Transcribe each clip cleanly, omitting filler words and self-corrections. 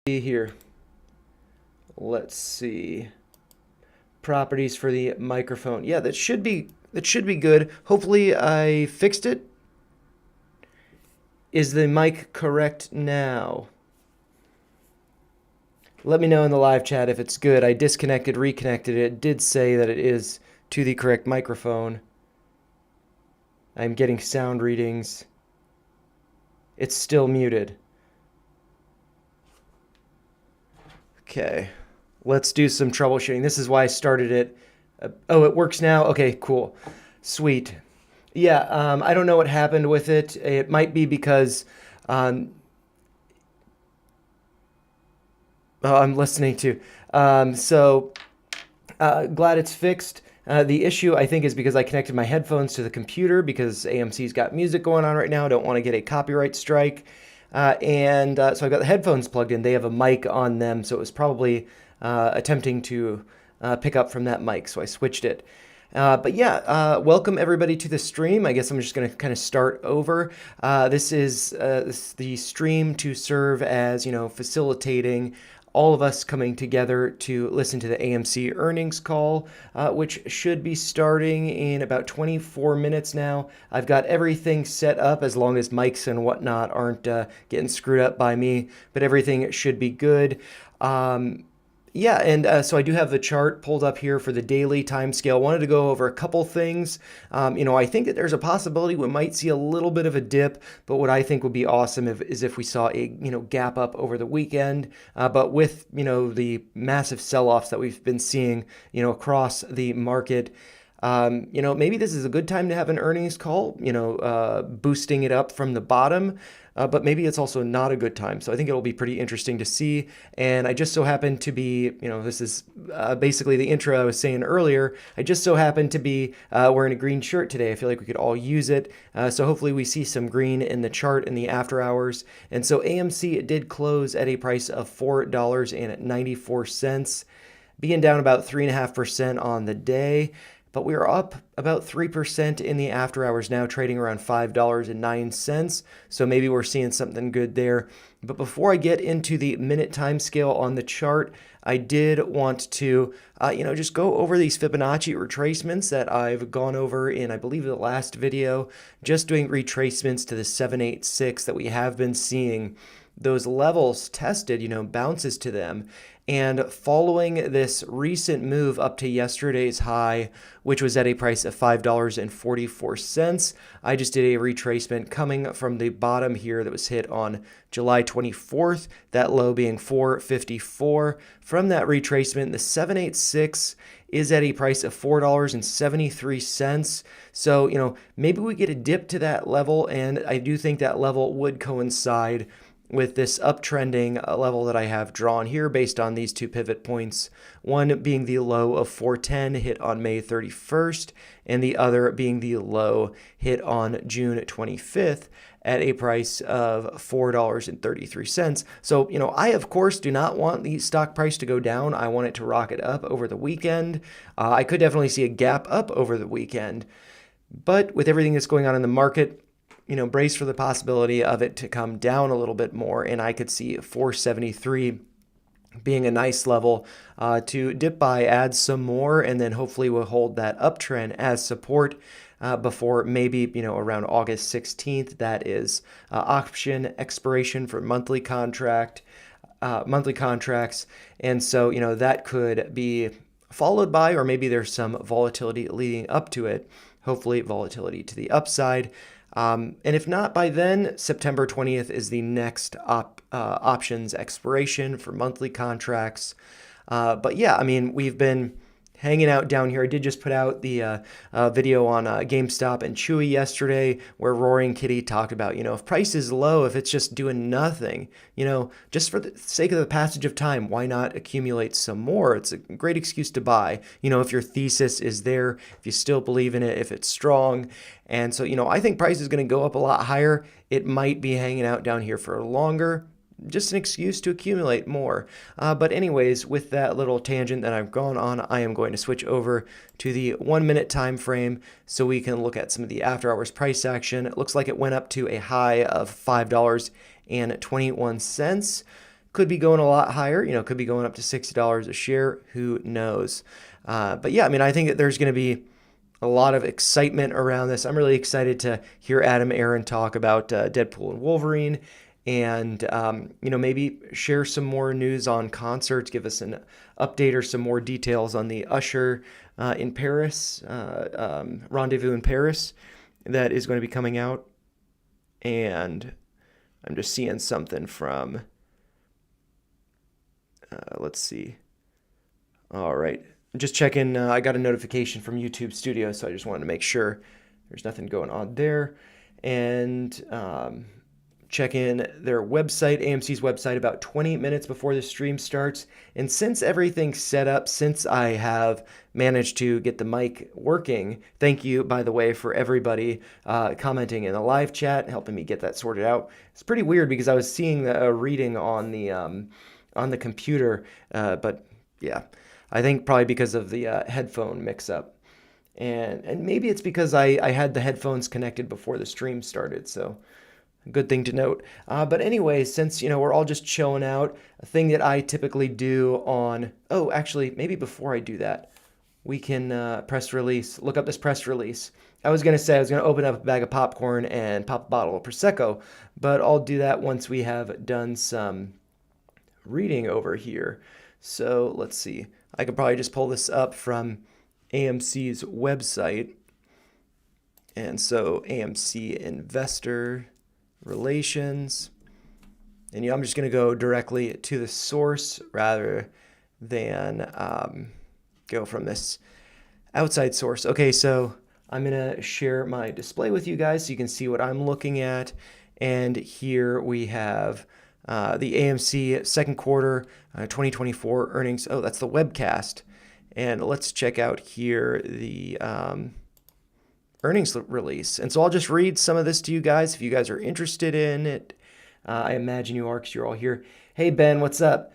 Here. Let's see. Properties for the microphone. Yeah, that should be good. Hopefully I fixed it. Is the mic correct now? Let me know in the live chat if it's good. I disconnected, reconnected it. It did say that it is to the correct microphone. I'm getting sound readings. It's still muted. Okay. Let's do some troubleshooting. This is why I started it. Oh, it works now? Okay, cool. Sweet. Yeah, I don't know what happened with it. It might be because um, I'm listening to. Glad it's fixed. The issue, I think, is because I connected my headphones to the computer because AMC's got music going on right now. I don't want to get a copyright strike. So I've got the headphones plugged in. They have a mic on them, so it was probably attempting to pick up from that mic, so I switched it. Welcome everybody to the stream. I guess I'm just going to kind of start over. This is the stream to serve as, facilitating all of us coming together to listen to the AMC earnings call, which should be starting in about 24 minutes now. I've got everything set up as long as mics and whatnot aren't getting screwed up by me, but everything should be good. So I do have the chart pulled up here for the daily time scale. Wanted to go over a couple things. I think that there's a possibility we might see a little bit of a dip, but what I think would be awesome is if we saw a gap up over the weekend. But with the massive sell-offs that we've been seeing across the market. Maybe this is a good time to have an earnings call, boosting it up from the bottom, but maybe it's also not a good time. So I think it'll be pretty interesting to see. And I just so happen to be, this is basically the intro I was saying earlier. I just so happen to be wearing a green shirt today. I feel like we could all use it. So hopefully we see some green in the chart in the after hours. And so AMC did close at a price of $4.94, being down about 3.5% on the day. But we are up about 3% in the after hours now, trading around $5.09. So maybe we're seeing something good there. But before I get into the minute time scale on the chart, I did want to, just go over these Fibonacci retracements that I've gone over in, I believe, the last video, just doing retracements to the 786 that we have been seeing. Those levels tested, bounces to them. And following this recent move up to yesterday's high, which was at a price of $5.44, I just did a retracement coming from the bottom here that was hit on July 24th, that low being $4.54. From that retracement, the 786 is at a price of $4.73. So, maybe we get a dip to that level, and I do think that level would coincide with this uptrending level that I have drawn here based on these two pivot points, one being the low of 410 hit on May 31st, and the other being the low hit on June 25th at a price of $4.33. So, I, of course, do not want the stock price to go down. I want it to rocket up over the weekend. I could definitely see a gap up over the weekend. But with everything that's going on in the market, brace for the possibility of it to come down a little bit more, and I could see 473 being a nice level to dip by, add some more, and then hopefully we'll hold that uptrend as support before maybe, around August 16th. That is option expiration for monthly contracts. And so, that could be followed by, or maybe there's some volatility leading up to it, hopefully volatility to the upside. And if not by then, September 20th is the next options expiration for monthly contracts. We've been hanging out down here. I did just put out the video on GameStop and Chewy yesterday, where Roaring Kitty talked about, if price is low, if it's just doing nothing, just for the sake of the passage of time, why not accumulate some more? It's a great excuse to buy, if your thesis is there, if you still believe in it, if it's strong. And so, I think price is going to go up a lot higher. It might be hanging out down here for longer. Just an excuse to accumulate more. But anyways, with that little tangent that I've gone on, I am going to switch over to the 1 minute time frame so we can look at some of the after hours price action. It looks like it went up to a high of $5.21. Could be going a lot higher, could be going up to $60 a share. Who knows? But yeah, I mean, I think that there's going to be a lot of excitement around this. I'm really excited to hear Aron talk about Deadpool and Wolverine, and maybe share some more news on concerts, give us an update or some more details on the Usher in Paris, Rendezvous in Paris, that is going to be coming out. And I'm just seeing something from, let's see. All right. Just checking. I got a notification from YouTube Studio, so I just wanted to make sure there's nothing going on there. And check in their website, AMC's website, about 20 minutes before the stream starts. And since everything's set up, since I have managed to get the mic working, thank you, by the way, for everybody commenting in the live chat, helping me get that sorted out. It's pretty weird because I was seeing a reading on the computer, but yeah, I think probably because of the headphone mix-up. And maybe it's because I had the headphones connected before the stream started, so good thing to note. But anyway, since, we're all just chilling out, a thing that I typically do on... Oh, actually, maybe before I do that, we can press release, look up this press release. I was going to say I was going to open up a bag of popcorn and pop a bottle of Prosecco, but I'll do that once we have done some reading over here. So let's see. I could probably just pull this up from AMC's website. And so AMC Investor Relations. And I'm just going to go directly to the source rather than go from this outside source. Okay, so I'm going to share my display with you guys so you can see what I'm looking at. And here we have the AMC second quarter 2024 earnings. Oh, that's the webcast. And let's check out here the earnings release. And so I'll just read some of this to you guys if you guys are interested in it. I imagine you are because you're all here. Hey, Ben, what's up?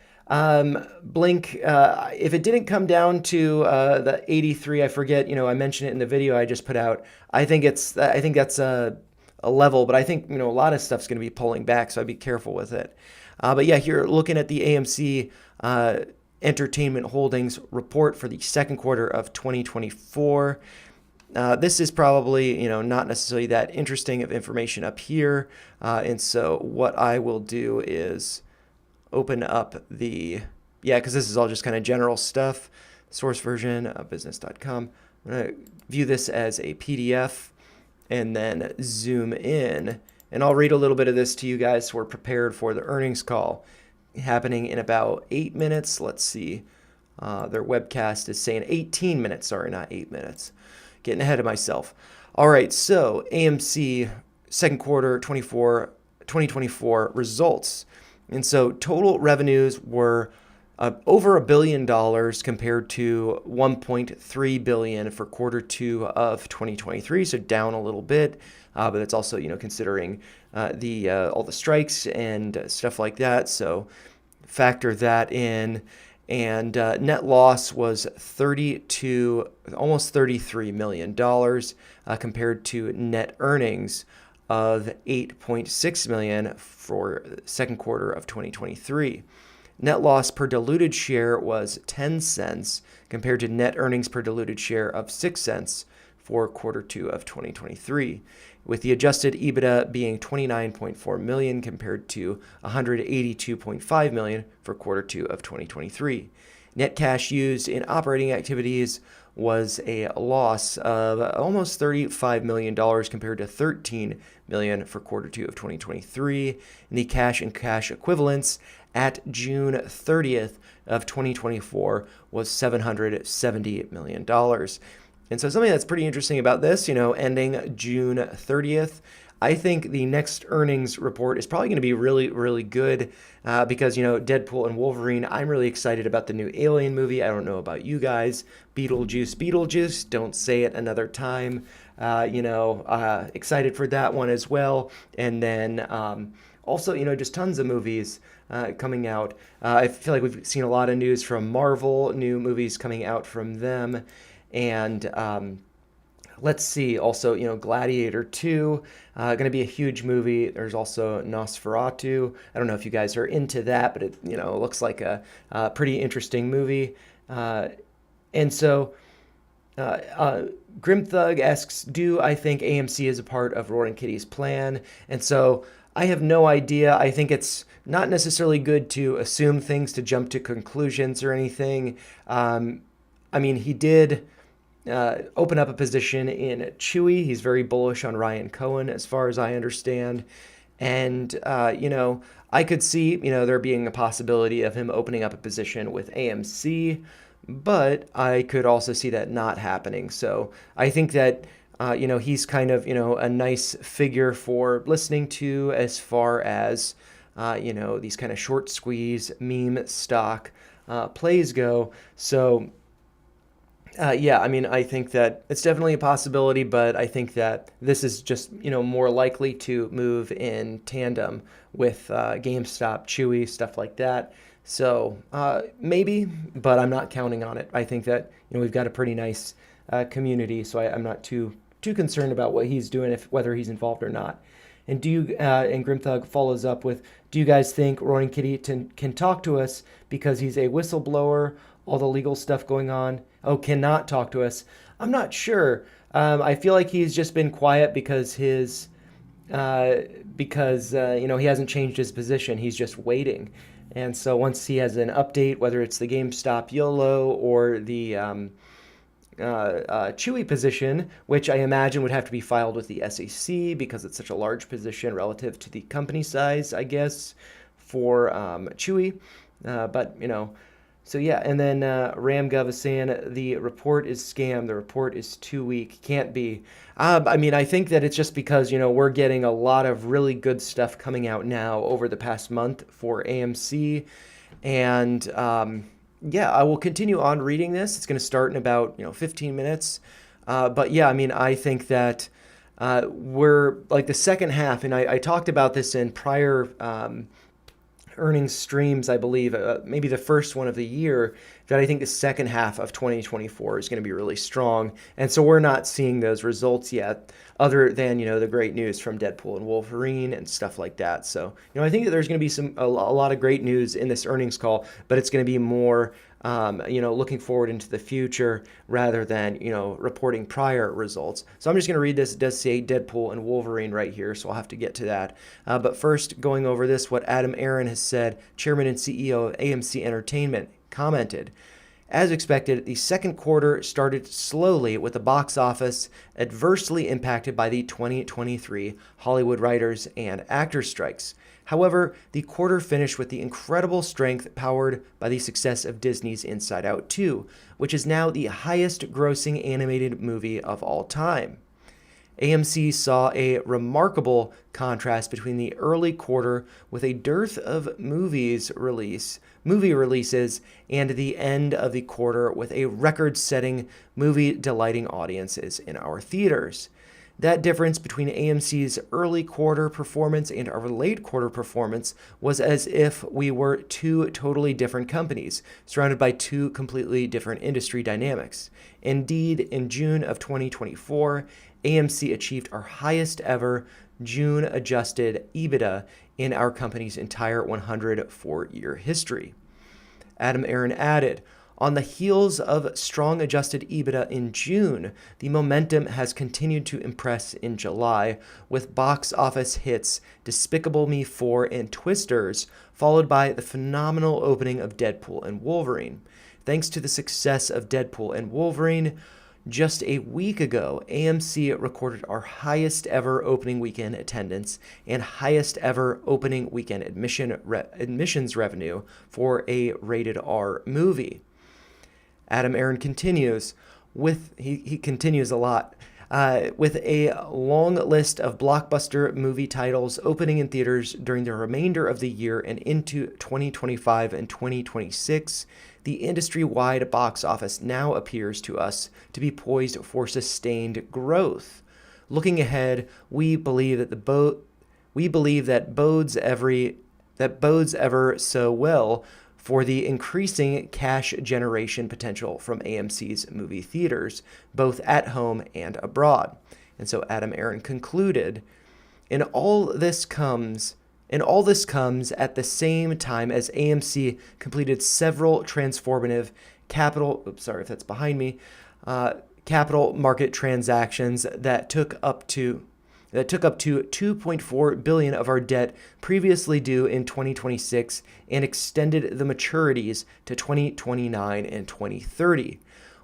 Blink, if it didn't come down to the 83, I forget, I mentioned it in the video I just put out. I think that's a level, but I think, a lot of stuff's going to be pulling back, so I'd be careful with it. But yeah, here, looking at the AMC Entertainment Holdings report for the second quarter of 2024. This is probably, not necessarily that interesting of information up here. And so what I will do is open up because this is all just kind of general stuff. Source version of business.com. I'm going to view this as a PDF and then zoom in. And I'll read a little bit of this to you guys so we're prepared for the earnings call happening in about 8 minutes. Let's see. Their webcast is saying 18 minutes. Sorry, not 8 minutes. Getting ahead of myself. All right, so AMC second quarter 2024 results. And so total revenues were over $1 billion compared to $1.3 billion for quarter two of 2023, so down a little bit. But it's also, considering all the strikes and stuff like that. So factor that in. And net loss was almost $33 million compared to net earnings of $8.6 million for the second quarter of 2023. Net loss per diluted share was 10 cents compared to net earnings per diluted share of 6 cents for quarter two of 2023, with the adjusted EBITDA being $29.4 million compared to $182.5 million for quarter two of 2023. Net cash used in operating activities was a loss of almost $35 million compared to $13 million for quarter two of 2023. And the cash and cash equivalents at June 30th of 2024 was $770 million. And so something that's pretty interesting about this, ending June 30th, I think the next earnings report is probably going to be really, really good because, Deadpool and Wolverine, I'm really excited about the new Alien movie. I don't know about you guys. Beetlejuice, don't say it another time. Excited for that one as well. And then also, just tons of movies coming out. I feel like we've seen a lot of news from Marvel, new movies coming out from them. And Let's see. Also, Gladiator 2, going to be a huge movie. There's also Nosferatu. I don't know if you guys are into that, but it looks like a pretty interesting movie. Uh, and so uh, uh, Grim Thug asks, "Do I think AMC is a part of Roaring Kitty's plan?" And so I have no idea. I think it's not necessarily good to assume things to jump to conclusions or anything. I mean, he did open up a position in Chewy. He's very bullish on Ryan Cohen, as far as I understand. And, I could see, there being a possibility of him opening up a position with AMC, but I could also see that not happening. So I think that, he's kind of, a nice figure for listening to as far as, these kind of short squeeze meme stock plays go. So, yeah, I mean, I think that it's definitely a possibility, but I think that this is just, more likely to move in tandem with GameStop, Chewy, stuff like that. So maybe, but I'm not counting on it. I think that, we've got a pretty nice community, so I'm not too concerned about what he's doing, if whether he's involved or not. And and Grimthug follows up with, "Do you guys think Roaring Kitty can talk to us because he's a whistleblower? All the legal stuff going on. Oh, cannot talk to us. I'm not sure. I feel like he's just been quiet because uh, he hasn't changed his position. He's just waiting. And so once he has an update, whether it's the GameStop YOLO or the Chewy position, which I imagine would have to be filed with the SEC because it's such a large position relative to the company size, I guess, for Chewy. But so yeah, and then RamGov is saying the report is scam. The report is too weak. Can't be. I mean, I think that it's just because we're getting a lot of really good stuff coming out now over the past month for AMC, and yeah, I will continue on reading this. It's going to start in about 15 minutes. But yeah, I mean, I think that we're like the second half, and I talked about this in prior earnings streams, I believe, maybe the first one of the year, that I think the second half of 2024 is going to be really strong. And so we're not seeing those results yet, other than, the great news from Deadpool and Wolverine and stuff like that. So, I think that there's going to be a lot of great news in this earnings call, but it's going to be more looking forward into the future rather than, reporting prior results. So I'm just going to read this. It does say Deadpool and Wolverine right here, so I'll have to get to that. But first, going over this, what Aron has said, Chairman and CEO of AMC Entertainment, commented. As expected, the second quarter started slowly with the box office adversely impacted by the 2023 Hollywood writers and actors strikes. However, the quarter finished with the incredible strength powered by the success of Disney's Inside Out 2, which is now the highest grossing animated movie of all time. AMC saw a remarkable contrast between the early quarter with a dearth of movie releases and the end of the quarter with a record-setting movie delighting audiences in our theaters. That difference between AMC's early quarter performance and our late quarter performance was as if we were two totally different companies, surrounded by two completely different industry dynamics. Indeed, in June of 2024, AMC achieved our highest ever June adjusted EBITDA in our company's entire 104-year history. Aron added, on the heels of strong adjusted EBITDA in June, the momentum has continued to impress in July, with box office hits Despicable Me 4 and Twisters, followed by the phenomenal opening of Deadpool and Wolverine. Thanks to the success of Deadpool and Wolverine, just a week ago, AMC recorded our highest ever opening weekend attendance and highest ever opening weekend admissions revenue for a rated R movie. Aron continues he continues a lot. With a long list of blockbuster movie titles opening in theaters during the remainder of the year and into 2025 and 2026, the industry-wide box office now appears to us to be poised for sustained growth. Looking ahead, we believe that bodes ever so well for the increasing cash generation potential from AMC's movie theaters, both at home and abroad. And so Aron concluded, and all this comes at the same time as AMC completed several transformative capital market transactions that took up to 2.4 billion of our debt previously due in 2026 and extended the maturities to 2029 and 2030.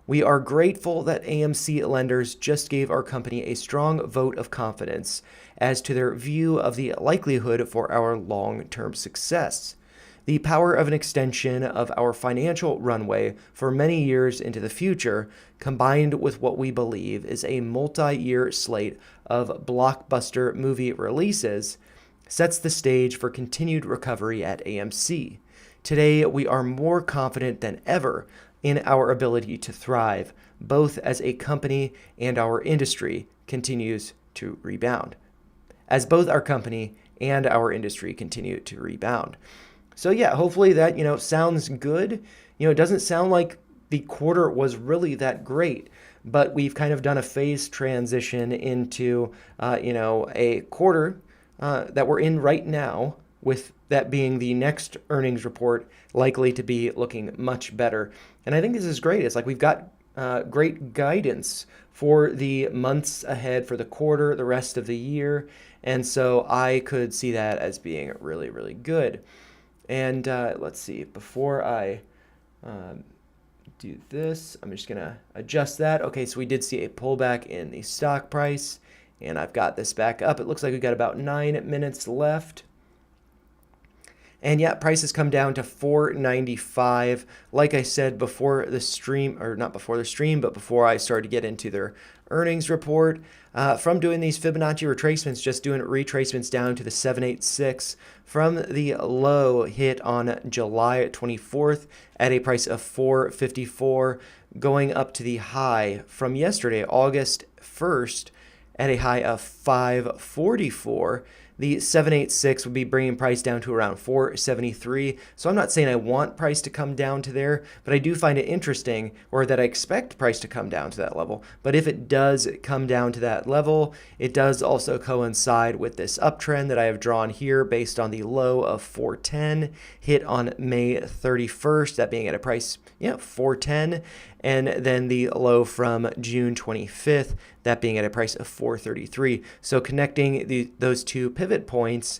We are grateful that AMC lenders just gave our company a strong vote of confidence as to their view of the likelihood for our long-term success. The power of an extension of our financial runway for many years into the future, combined with what we believe is a multi-year slate of blockbuster movie releases, sets the stage for continued recovery at AMC. Today, we are more confident than ever in our ability to thrive, both as a company and our industry continues to rebound. As both our company and our industry continue to rebound. So yeah, hopefully that, sounds good. It doesn't sound like the quarter was really that great, but we've kind of done a phase transition into, a quarter that we're in right now, with that being the next earnings report likely to be looking much better. And I think this is great. It's like we've got great guidance for the months ahead, for the quarter, the rest of the year. And so I could see that as being really, really good. And let's see, before I do this, I'm just going to adjust that. Okay, so we did see a pullback in the stock price, and I've got this back up. It looks like we've got about 9 minutes left. And yeah, prices come down to $4.95. Like I said before the stream, or not before the stream, but before I started to get into their earnings report, from doing these Fibonacci retracements, just doing retracements down to the 786 from the low hit on July 24th at a price of $4.54, going up to the high from yesterday, August 1st, at a high of $5.44. The 786 would be bringing price down to around 473. So I'm not saying I want price to come down to there, but I do find it interesting, or that I expect price to come down to that level. But if it does come down to that level, it does also coincide with this uptrend that I have drawn here based on the low of 410 hit on May 31st, that being at a price, 410. And then the low from June 25th, that being at a price of 433. So connecting those two pivot points,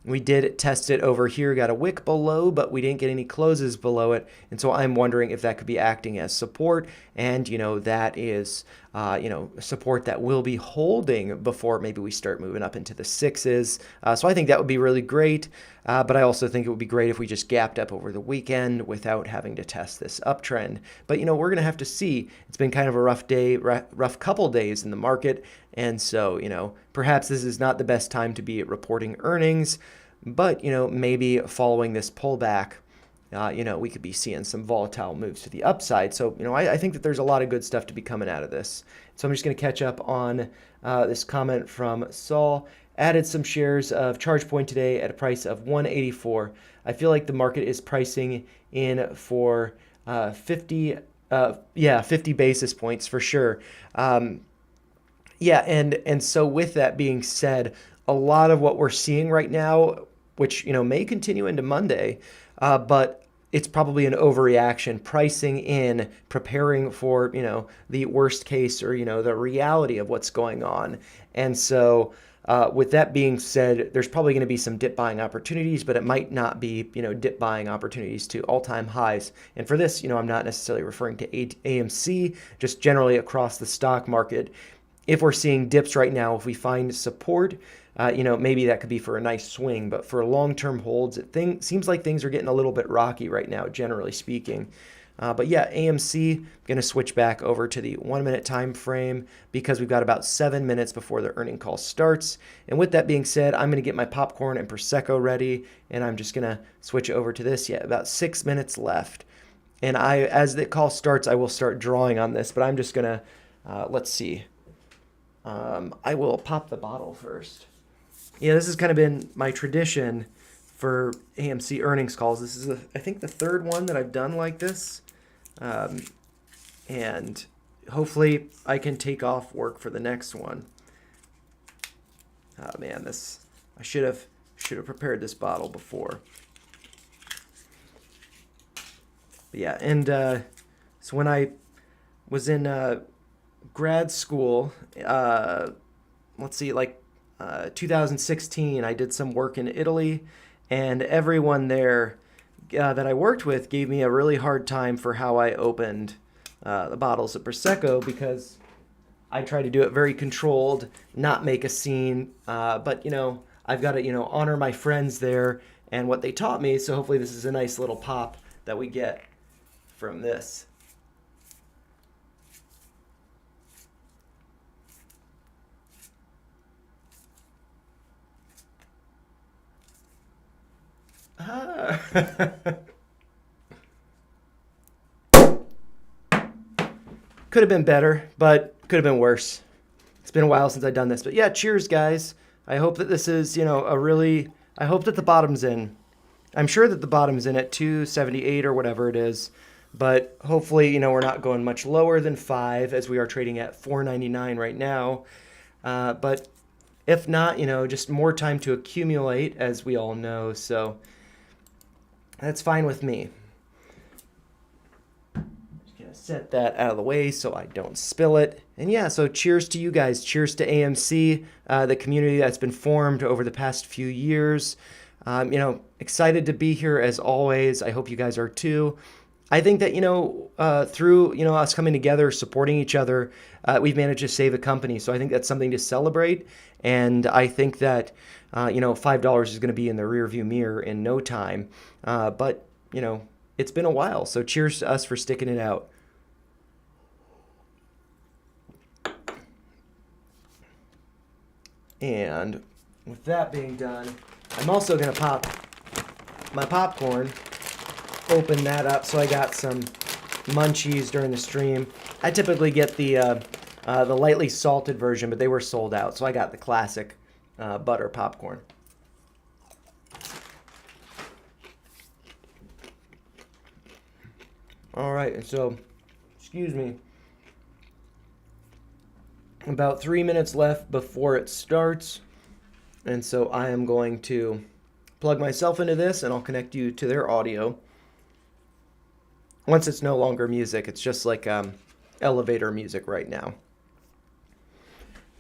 we did test it over here, got a wick below, but we didn't get any closes below it. And so I'm wondering if that could be acting as support. And, that is, support that will be holding before maybe we start moving up into the sixes. So I think that would be really great. But I also think it would be great if we just gapped up over the weekend without having to test this uptrend. But, we're going to have to see. It's been kind of a rough day, rough couple days in the market. And so, perhaps this is not the best time to be reporting earnings, but, maybe following this pullback, we could be seeing some volatile moves to the upside. So, I think that there's a lot of good stuff to be coming out of this. So I'm just going to catch up on this comment from Saul. Added some shares of ChargePoint today at a price of $184. I feel like the market is pricing in for 50 basis points for sure. And so with that being said, a lot of what we're seeing right now, which, may continue into Monday, but it's probably an overreaction, pricing in, preparing for, the worst case, or, the reality of what's going on. And so with that being said, there's probably going to be some dip buying opportunities, but it might not be, dip buying opportunities to all-time highs. And for this, I'm not necessarily referring to AMC, just generally across the stock market. If we're seeing dips right now, if we find support, maybe that could be for a nice swing. But for long-term holds, seems like things are getting a little bit rocky right now, generally speaking. But yeah, AMC, going to switch back over to the 1 minute time frame because we've got about 7 minutes before the earning call starts. And with that being said, I'm going to get my popcorn and Prosecco ready, and I'm just going to switch over to this. Yeah, about 6 minutes left. And as the call starts, I will start drawing on this, but I'm just going to, let's see. I will pop the bottle first. Yeah, this has kind of been my tradition for AMC earnings calls. This is, I think, the third one that I've done like this. And hopefully I can take off work for the next one. Oh man, I should have prepared this bottle before. But yeah, and so when I was in grad school, let's see, like 2016, I did some work in Italy, and everyone there that I worked with gave me a really hard time for how I opened the bottles of Prosecco, because I try to do it very controlled, not make a scene, but I've got to honor my friends there and what they taught me. So hopefully this is a nice little pop that we get from this. Could have been better, but could have been worse. It's been a while since I've done this. But yeah, cheers, guys. I hope that this is, I hope that the bottom's in. I'm sure that the bottom's in at 278 or whatever it is. But hopefully, we're not going much lower than 5, as we are trading at 4.99 right now. But if not, just more time to accumulate, as we all know. So that's fine with me. Just gonna set that out of the way so I don't spill it. And yeah, so cheers to you guys. Cheers to AMC, the community that's been formed over the past few years. Excited to be here as always. I hope you guys are too. I think that, through, us coming together, supporting each other, we've managed to save a company. So I think that's something to celebrate. And I think that, $5 is going to be in the rearview mirror in no time. But, it's been a while. So cheers to us for sticking it out. And with that being done, I'm also going to pop my popcorn. Open that up, so I got some munchies during the stream. I typically get the lightly salted version, but they were sold out, so I got the classic butter popcorn. All right, and so, excuse me, about 3 minutes left before it starts, and so I am going to plug myself into this, and I'll connect you to their audio. Once it's no longer music, it's just like elevator music right now.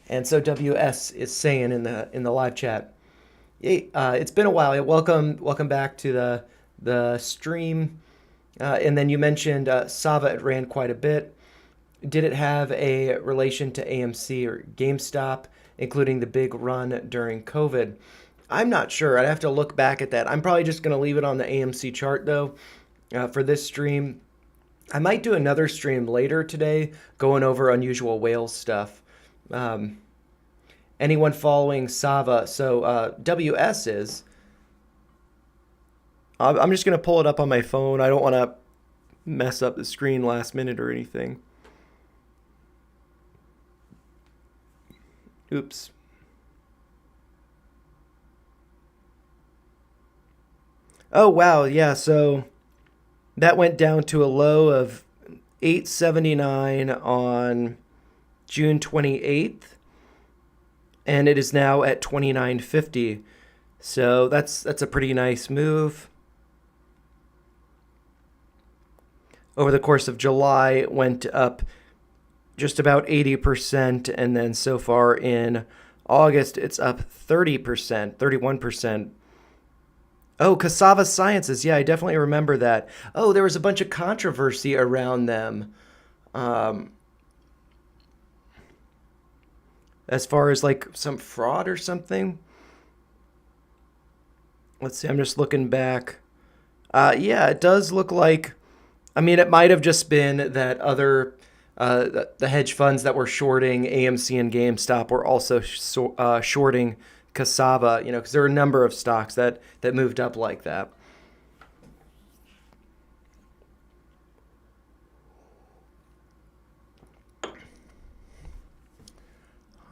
And so WS is saying in the live chat, hey, it's been a while. Welcome back to the stream. And then you mentioned Sava. It ran quite a bit. Did it have a relation to AMC or GameStop, including the big run during COVID? I'm not sure. I'd have to look back at that. I'm probably just going to leave it on the AMC chart though. For this stream. I might do another stream later today going over unusual whale stuff. Anyone following Sava? So WS is. I'm just going to pull it up on my phone. I don't want to mess up the screen last minute or anything. Oops. Oh, wow. Yeah, so that went down to a low of 879 on June 28th, and it is now at 29.50. So that's a pretty nice move. Over the course of July, it went up just about 80%, and then so far in August, it's up 30%, 31%. Oh, Cassava Sciences. Yeah, I definitely remember that. Oh, there was a bunch of controversy around them. As far as like some fraud or something. Let's see, I'm just looking back. Yeah, it does look like, it might have just been that other, the hedge funds that were shorting AMC and GameStop were also shorting Cassava, because there are a number of stocks that moved up like that.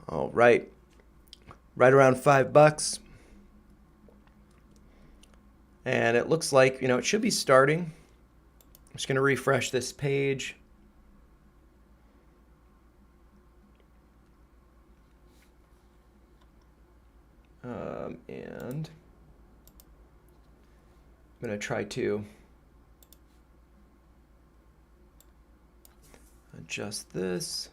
All right. Right around $5. And it looks like, it should be starting. I'm just going to refresh this page. And I'm going to try to adjust this.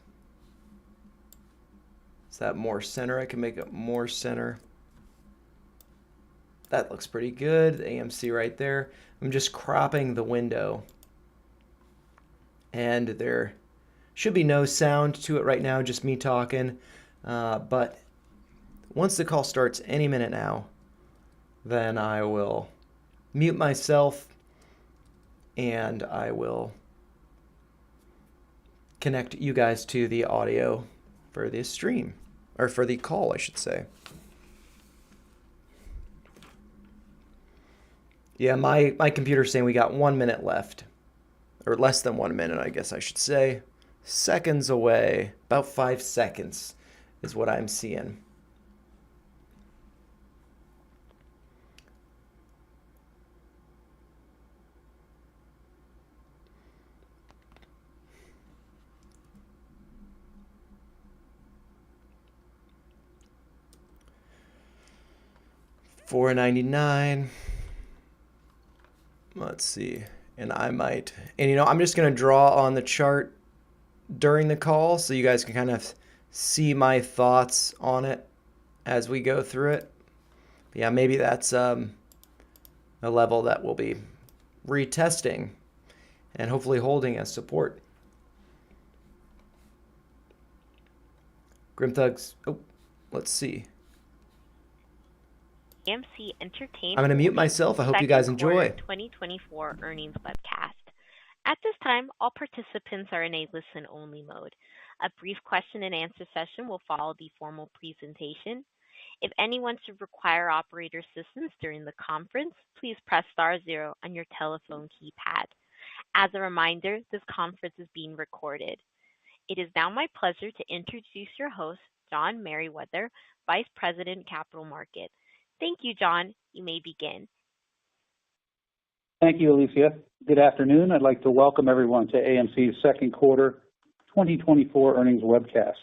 Is that more center? I can make it more center. That looks pretty good. The AMC right there. I'm just cropping the window. And there should be no sound to it right now, just me talking. But once the call starts any minute now, then I will mute myself and I will connect you guys to the audio for the stream, or for the call, I should say. Yeah, my computer's saying we got 1 minute left, or less than 1 minute, I guess I should say. Seconds away, about 5 seconds is what I'm seeing. $4.99. Let's see. And I'm just going to draw on the chart during the call so you guys can kind of see my thoughts on it as we go through it. But yeah, maybe that's a level that we'll be retesting and hopefully holding as support. Grim Thugs, let's see. AMC Entertainment. I'm going to mute myself. I hope you guys enjoy. 2024 earnings webcast. At this time, all participants are in a listen-only mode. A brief question and answer session will follow the formal presentation. If anyone should require operator assistance during the conference, please press *0 on your telephone keypad. As a reminder, this conference is being recorded. It is now my pleasure to introduce your host, John Merriweather, Vice President, Capital Markets. Thank you, John. You may begin. Thank you, Alicia. Good afternoon. I'd like to welcome everyone to AMC's second quarter 2024 earnings webcast.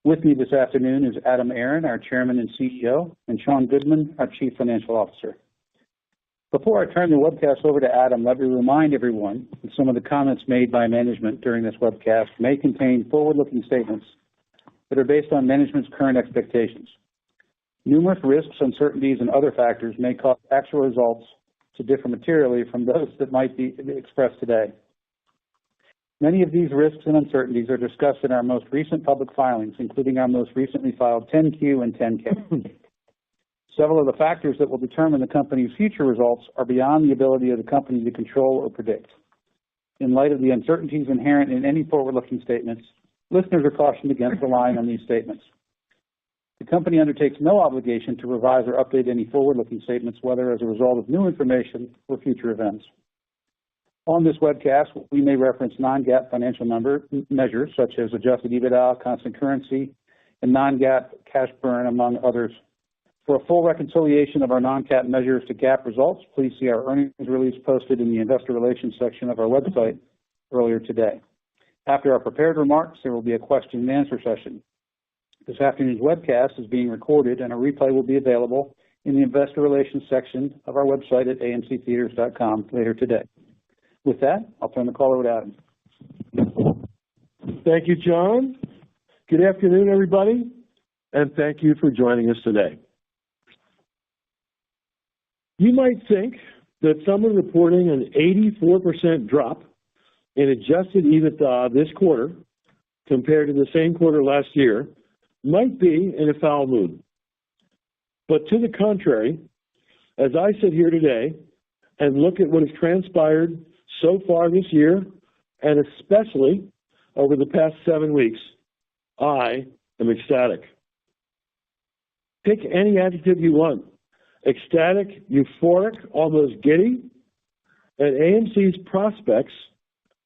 With me this afternoon is Aron, our Chairman and CEO, and Sean Goodman, our Chief Financial Officer. Before I turn the webcast over to Adam, let me remind everyone that some of the comments made by management during this webcast may contain forward-looking statements that are based on management's current expectations. Numerous risks, uncertainties, and other factors may cause actual results to differ materially from those that might be expressed today. Many of these risks and uncertainties are discussed in our most recent public filings, including our most recently filed 10-Q and 10-K. Several of the factors that will determine the company's future results are beyond the ability of the company to control or predict. In light of the uncertainties inherent in any forward-looking statements, listeners are cautioned against relying on these statements. The company undertakes no obligation to revise or update any forward-looking statements, whether as a result of new information or future events. On this webcast, we may reference non-GAAP financial measures such as adjusted EBITDA, constant currency, and non-GAAP cash burn, among others. For a full reconciliation of our non-GAAP measures to GAAP results, please see our earnings release posted in the Investor Relations section of our website earlier today. After our prepared remarks, there will be a question and answer session. This afternoon's webcast is being recorded, and a replay will be available in the Investor Relations section of our website at amctheaters.com later today. With that, I'll turn the call over to Adam. Thank you, John. Good afternoon, everybody, and thank you for joining us today. You might think that someone reporting an 84% drop in adjusted EBITDA this quarter compared to the same quarter last year might be in a foul mood. But to the contrary, as I sit here today and look at what has transpired so far this year, and especially over the past 7 weeks, I am ecstatic. Pick any adjective you want: ecstatic, euphoric, almost giddy, at AMC's prospects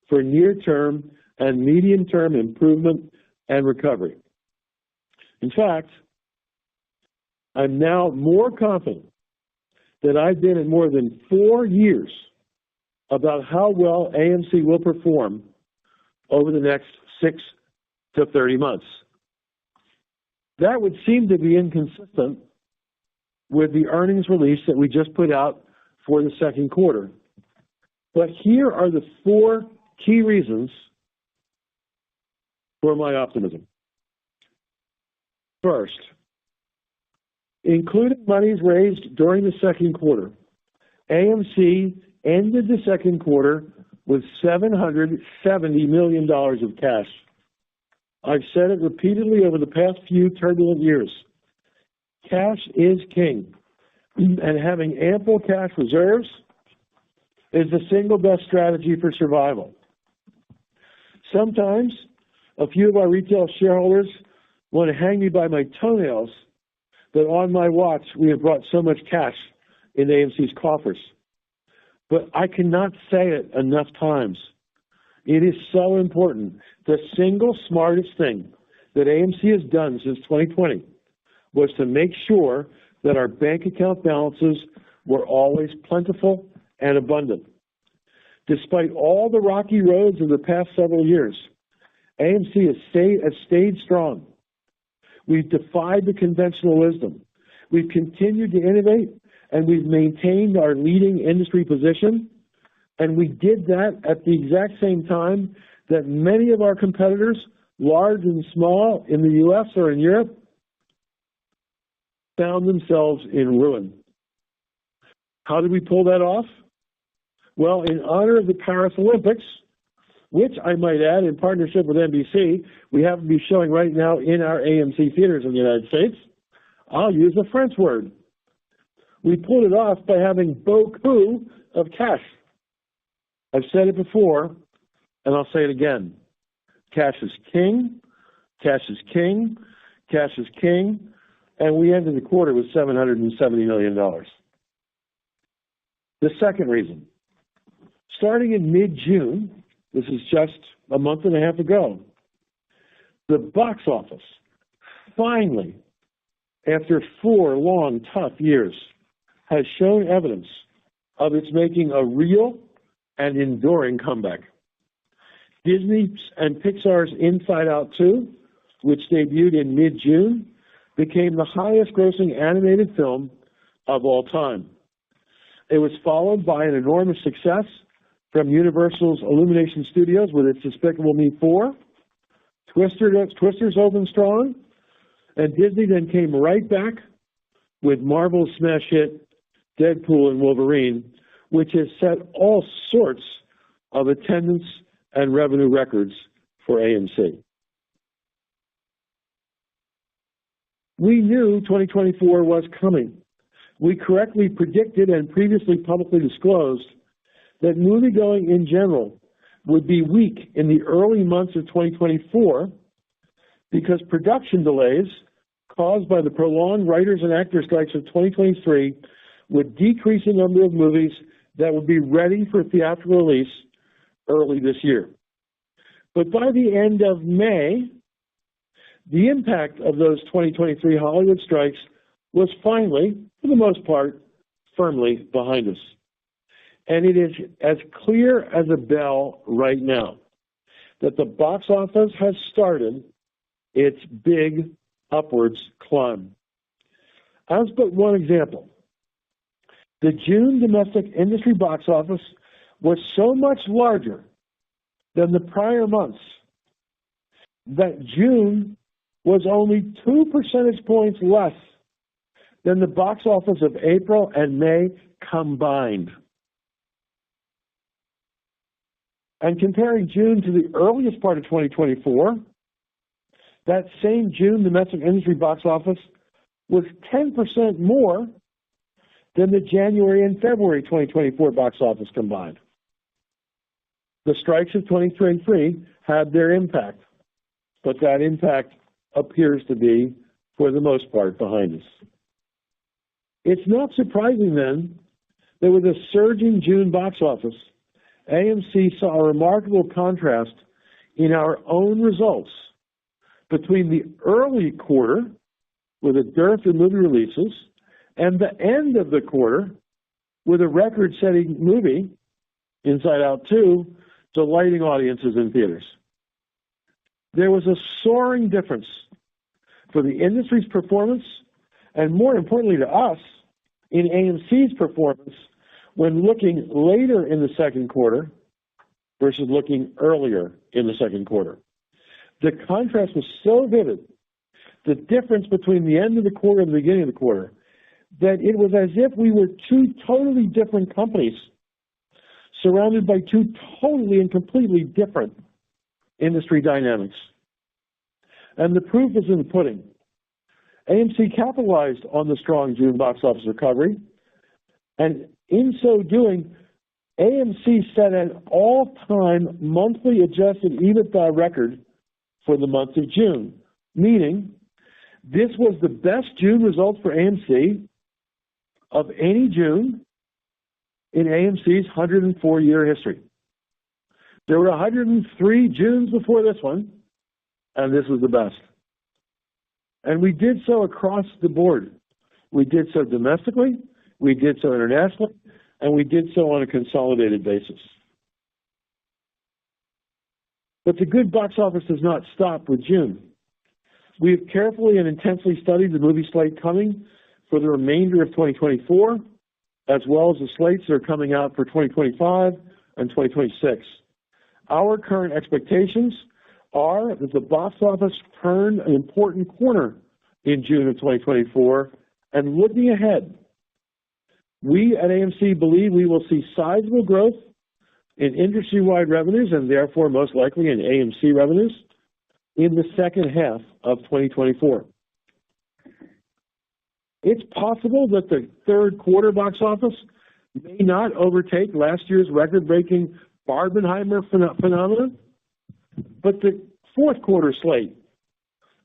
for near-term and medium-term improvement and recovery. In fact, I'm now more confident that I've been in more than 4 years about how well AMC will perform over the next 6 to 30 months. That would seem to be inconsistent with the earnings release that we just put out for the second quarter. But here are the 4 key reasons for my optimism. First, including monies raised during the second quarter, AMC ended the second quarter with $770 million of cash. I've said it repeatedly over the past few turbulent years. Cash is king, and having ample cash reserves is the single best strategy for survival. Sometimes a few of our retail shareholders want to hang me by my toenails that on my watch we have brought so much cash in AMC's coffers. But I cannot say it enough times. It is so important. The single smartest thing that AMC has done since 2020 was to make sure that our bank account balances were always plentiful and abundant. Despite all the rocky roads of the past several years, AMC has stayed strong. We've defied the conventional wisdom. We've continued to innovate, and we've maintained our leading industry position. And we did that at the exact same time that many of our competitors, large and small, in the U.S. or in Europe, found themselves in ruin. How did we pull that off? Well, in honor of the Paris Olympics, which I might add, in partnership with NBC, we happen to be showing right now in our AMC theaters in the United States, I'll use a French word. We pulled it off by having beaucoup of cash. I've said it before, and I'll say it again. Cash is king, cash is king, cash is king, and we ended the quarter with $770 million. The second reason, starting in mid-June, this is just a month and a half ago, the box office finally, after 4 long, tough years, has shown evidence of its making a real and enduring comeback. Disney and Pixar's Inside Out 2, which debuted in mid-June, became the highest grossing animated film of all time. It was followed by an enormous success from Universal's Illumination Studios with its Despicable Me 4. Twisters opened strong, and Disney then came right back with Marvel's smash hit Deadpool and Wolverine, which has set all sorts of attendance and revenue records for AMC. We knew 2024 was coming. We correctly predicted and previously publicly disclosed that moviegoing in general would be weak in the early months of 2024 because production delays caused by the prolonged writers and actors strikes of 2023 would decrease the number of movies that would be ready for theatrical release early this year. But by the end of May, the impact of those 2023 Hollywood strikes was finally, for the most part, firmly behind us. And it is as clear as a bell right now that the box office has started its big upwards climb. As but one example, the June domestic industry box office was so much larger than the prior months that June was only 2 percentage points less than the box office of April and May combined. And comparing June to the earliest part of 2024, that same June domestic industry box office was 10% more than the January and February 2024 box office combined. The strikes of 2023 had their impact, but that impact appears to be, for the most part, behind us. It's not surprising then that with a surging June box office, AMC saw a remarkable contrast in our own results between the early quarter, with a dearth of movie releases, and the end of the quarter, with a record-setting movie, Inside Out 2, delighting audiences in theaters. There was a soaring difference for the industry's performance, and more importantly to us, in AMC's performance when looking later in the second quarter versus looking earlier in the second quarter. The contrast was so vivid, the difference between the end of the quarter and the beginning of the quarter, that it was as if we were two totally different companies surrounded by two totally and completely different industry dynamics. And the proof is in the pudding. AMC capitalized on the strong June box office recovery, and in so doing, AMC set an all-time monthly adjusted EBITDA record for the month of June, meaning this was the best June results for AMC of any June in AMC's 104-year history. There were 103 Junes before this one, and this was the best. And we did so across the board. We did so domestically, we did so internationally, and we did so on a consolidated basis. But the good box office does not stop with June. We have carefully and intensely studied the movie slate coming for the remainder of 2024, as well as the slates that are coming out for 2025 and 2026. Our current expectations are that the box office turned an important corner in June of 2024, and looking ahead, we at AMC believe we will see sizable growth in industry-wide revenues and therefore most likely in AMC revenues in the second half of 2024. It's possible that the third quarter box office may not overtake last year's record-breaking Barbenheimer phenomenon, but the fourth quarter slate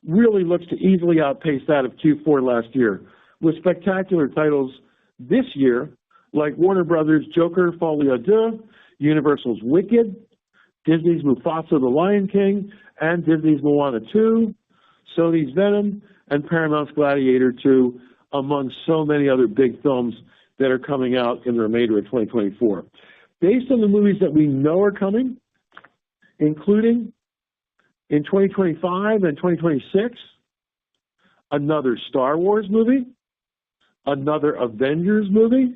really looks to easily outpace that of Q4 last year, with spectacular titles this year like Warner Brothers' Joker Folie à Deux, Universal's Wicked, Disney's Mufasa the Lion King, and Disney's Moana 2, Sony's Venom, and Paramount's Gladiator 2, among so many other big films that are coming out in the remainder of 2024. Based on the movies that we know are coming, including in 2025 and 2026, another Star Wars movie, another Avengers movie,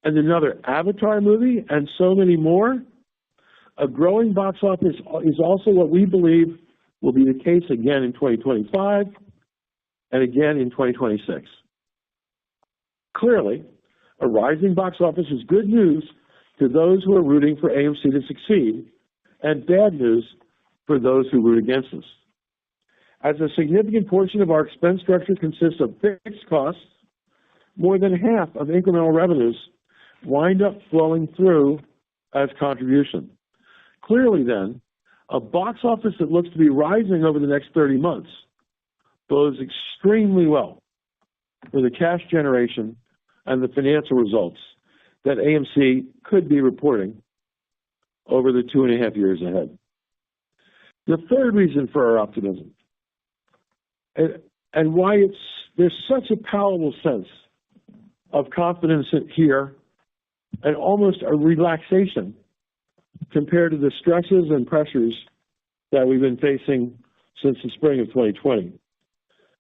and another Avatar movie, and so many more, a growing box office is also what we believe will be the case again in 2025 and again in 2026. Clearly, a rising box office is good news to those who are rooting for AMC to succeed, and bad news for those who root against us. As a significant portion of our expense structure consists of fixed costs, more than half of incremental revenues wind up flowing through as contribution. Clearly then, a box office that looks to be rising over the next 30 months bodes extremely well for the cash generation and the financial results that AMC could be reporting over the 2.5 years ahead. The third reason for our optimism, and why there's such a palatable sense of confidence here and almost a relaxation compared to the stresses and pressures that we've been facing since the spring of 2020,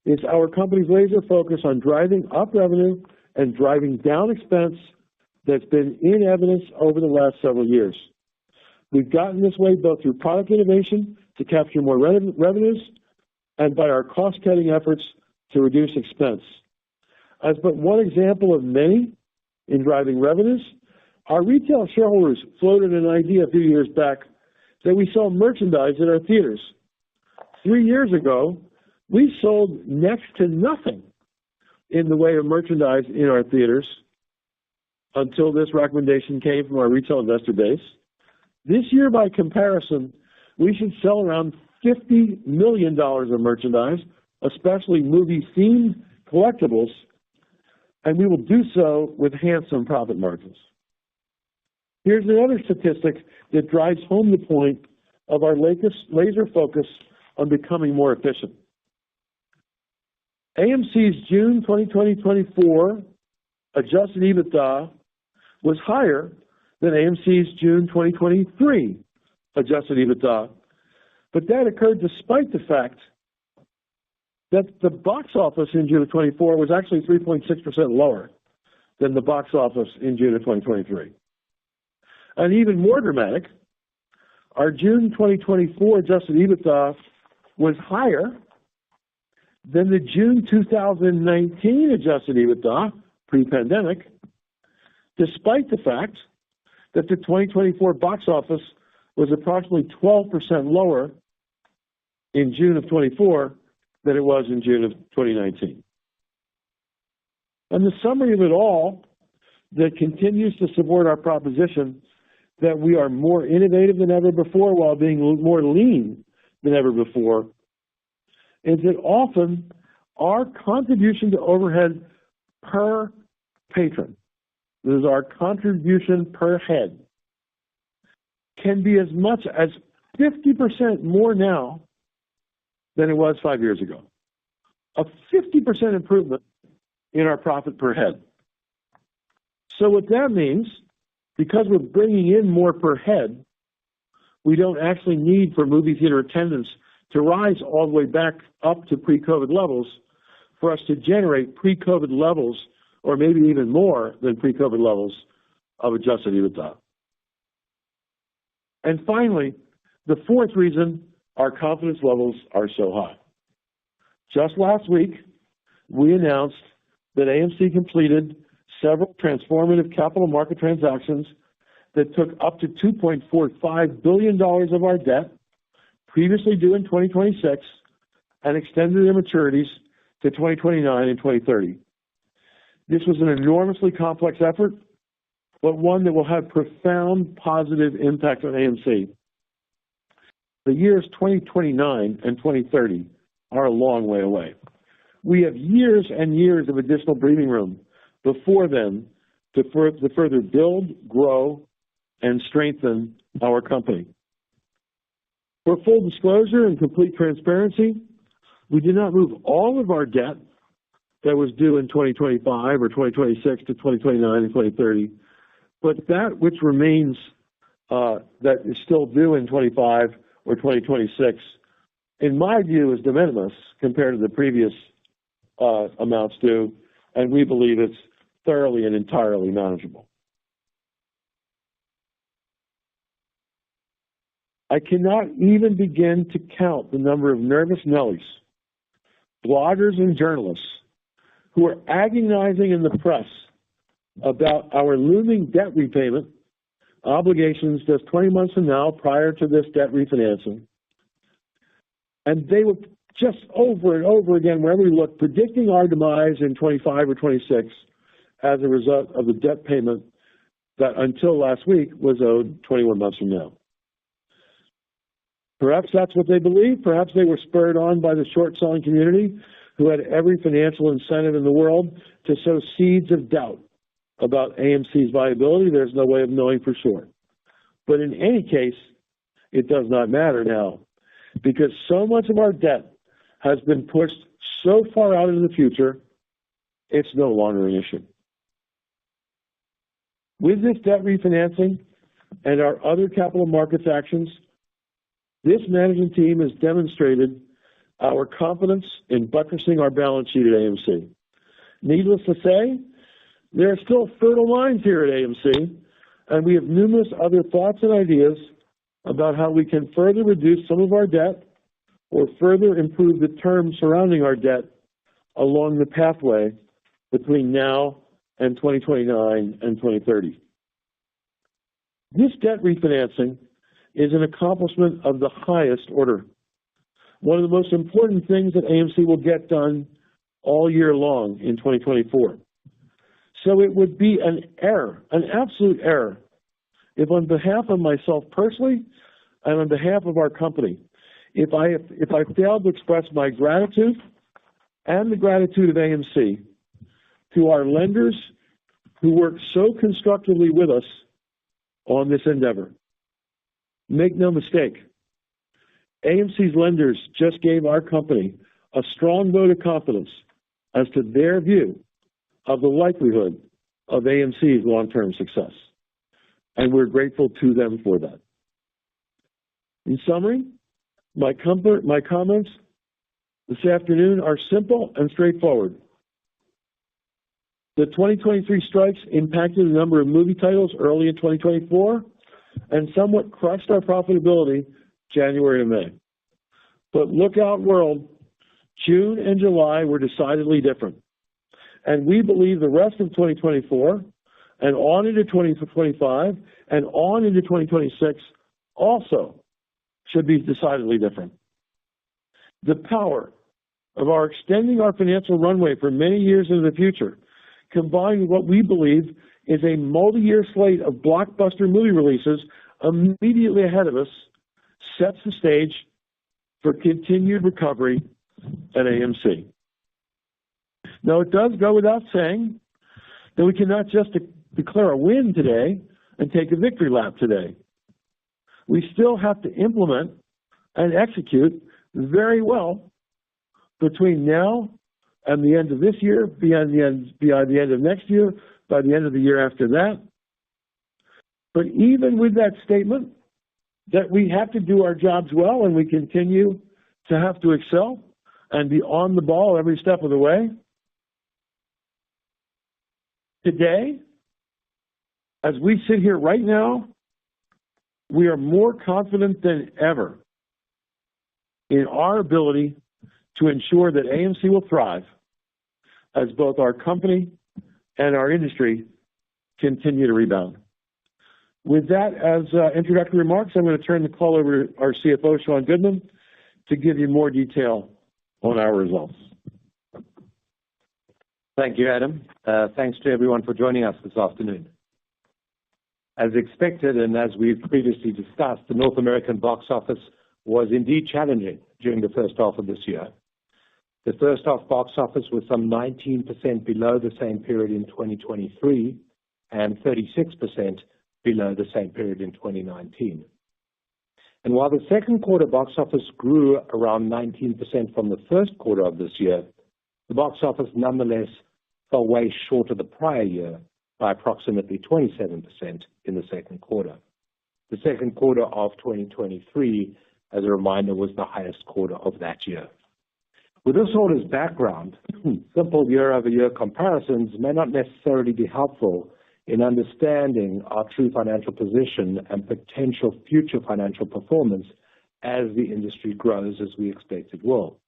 is our company's laser focus on driving up revenue and driving down expense that's been in evidence over the last several years. We've gotten this way both through product innovation to capture more revenues and by our cost-cutting efforts to reduce expense. As but one example of many in driving revenues, our retail shareholders floated an idea a few years back that we sell merchandise in our theaters. 3 years ago, we sold next to nothing in the way of merchandise in our theaters until this recommendation came from our retail investor base. This year, by comparison, we should sell around $50 million of merchandise, especially movie-themed collectibles, and we will do so with handsome profit margins. Here's another statistic that drives home the point of our laser focus on becoming more efficient. AMC's June 2024 adjusted EBITDA was higher than AMC's June 2023 adjusted EBITDA, but that occurred despite the fact that the box office in June of 24 was actually 3.6% lower than the box office in June of 2023. And even more dramatic, our June 2024 adjusted EBITDA was higher than the June 2019 adjusted EBITDA pre-pandemic, despite the fact that the 2024 box office was approximately 12% lower in June of 24 than it was in June of 2019. And the summary of it all that continues to support our proposition that we are more innovative than ever before while being more lean than ever before is that often our contribution to overhead per patron, this is our contribution per head, can be as much as 50% more now than it was 5 years ago. A 50% improvement in our profit per head. So what that means, because we're bringing in more per head, we don't actually need for movie theater attendance to rise all the way back up to pre-COVID levels for us to generate pre-COVID levels, or maybe even more than pre-COVID levels of adjusted EBITDA. And finally, the fourth reason our confidence levels are so high. Just last week, we announced that AMC completed several transformative capital market transactions that took up to $2.45 billion of our debt, previously due in 2026, and extended their maturities to 2029 and 2030. This was an enormously complex effort, but one that will have profound positive impact on AMC. The years 2029 and 2030 are a long way away. We have years and years of additional breathing room before then to further build, grow, and strengthen our company. For full disclosure and complete transparency, we did not move all of our debt that was due in 2025 or 2026 to 2029 and 2030, but that which remains that is still due in 25 or 2026, in my view, is de minimis compared to the previous amounts due, and we believe it's thoroughly and entirely manageable. I cannot even begin to count the number of nervous Nellies, bloggers and journalists who are agonizing in the press about our looming debt repayment obligations just 20 months from now prior to this debt refinancing. And they were just over and over again, wherever we look, predicting our demise in 25 or 26 as a result of the debt payment that until last week was owed 21 months from now. Perhaps that's what they believe. Perhaps they were spurred on by the short selling community who had every financial incentive in the world to sow seeds of doubt about AMC's viability. There's no way of knowing for sure. But in any case, it does not matter now because so much of our debt has been pushed so far out into the future, it's no longer an issue. With this debt refinancing and our other capital markets actions, this management team has demonstrated our confidence in buttressing our balance sheet at AMC. Needless to say, there are still fertile minds here at AMC, and we have numerous other thoughts and ideas about how we can further reduce some of our debt or further improve the terms surrounding our debt along the pathway between now and 2029 and 2030. This debt refinancing is an accomplishment of the highest order. One of the most important things that AMC will get done all year long in 2024. So it would be an error, an absolute error, if on behalf of myself personally and on behalf of our company, if I failed to express my gratitude and the gratitude of AMC to our lenders who worked so constructively with us on this endeavor. Make no mistake, AMC's lenders just gave our company a strong vote of confidence as to their view of the likelihood of AMC's long-term success, and we're grateful to them for that. In summary, my comments this afternoon are simple and straightforward. The 2023 strikes impacted a number of movie titles early in 2024 and somewhat crushed our profitability January to May. But look out, world, June and July were decidedly different. And we believe the rest of 2024 and on into 2025 and on into 2026 also should be decidedly different. The power of our extending our financial runway for many years into the future, combined with what we believe is a multi-year slate of blockbuster movie releases immediately ahead of us, sets the stage for continued recovery at AMC. Now, it does go without saying that we cannot just declare a win today and take a victory lap today. We still have to implement and execute very well between now and the end of this year, beyond the end of next year, by the end of the year after that. But even with that statement, that we have to do our jobs well and we continue to have to excel and be on the ball every step of the way. Today, as we sit here right now, we are more confident than ever in our ability to ensure that AMC will thrive as both our company and our industry continue to rebound. With that as introductory remarks, I'm going to turn the call over to our CFO, Sean Goodman, to give you more detail on our results. Thank you, Adam. Thanks to everyone for joining us this afternoon. As expected and as we've previously discussed, the North American box office was indeed challenging during the first half of this year. The first half box office was some 19% below the same period in 2023 and 36% below the same period in 2019. And while the second quarter box office grew around 19% from the first quarter of this year, the box office nonetheless fell way short of the prior year by approximately 27% in the second quarter. The second quarter of 2023, as a reminder, was the highest quarter of that year. With this all as background, simple year-over-year comparisons may not necessarily be helpful in understanding our true financial position and potential future financial performance as the industry grows as we expect it will.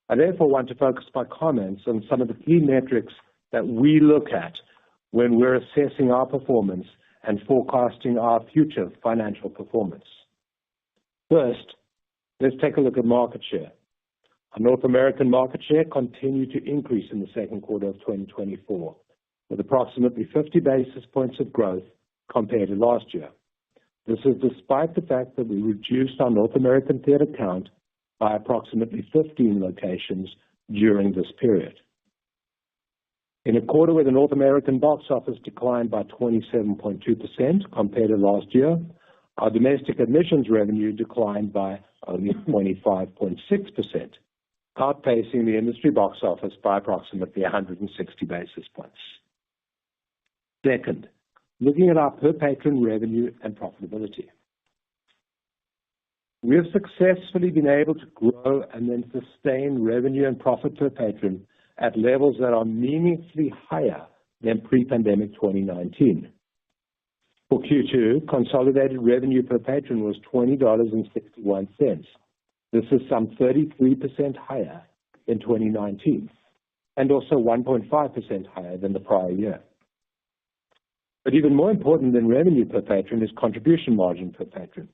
I therefore want to focus my comments on some of the key metrics that we look at when we're assessing our performance and forecasting our future financial performance. First, let's take a look at market share. Our North American market share continued to increase in the second quarter of 2024, with approximately 50 basis points of growth compared to last year. This is despite the fact that we reduced our North American theater count by approximately 15 locations during this period. In a quarter where the North American box office declined by 27.2% compared to last year, our domestic admissions revenue declined by only 25.6%, outpacing the industry box office by approximately 160 basis points. Second, looking at our per-patron revenue and profitability. We have successfully been able to grow and then sustain revenue and profit per patron at levels that are meaningfully higher than pre-pandemic 2019. For Q2, consolidated revenue per patron was $20.61. This is some 33% higher than 2019 and also 1.5% higher than the prior year. But even more important than revenue per patron is contribution margin per patron,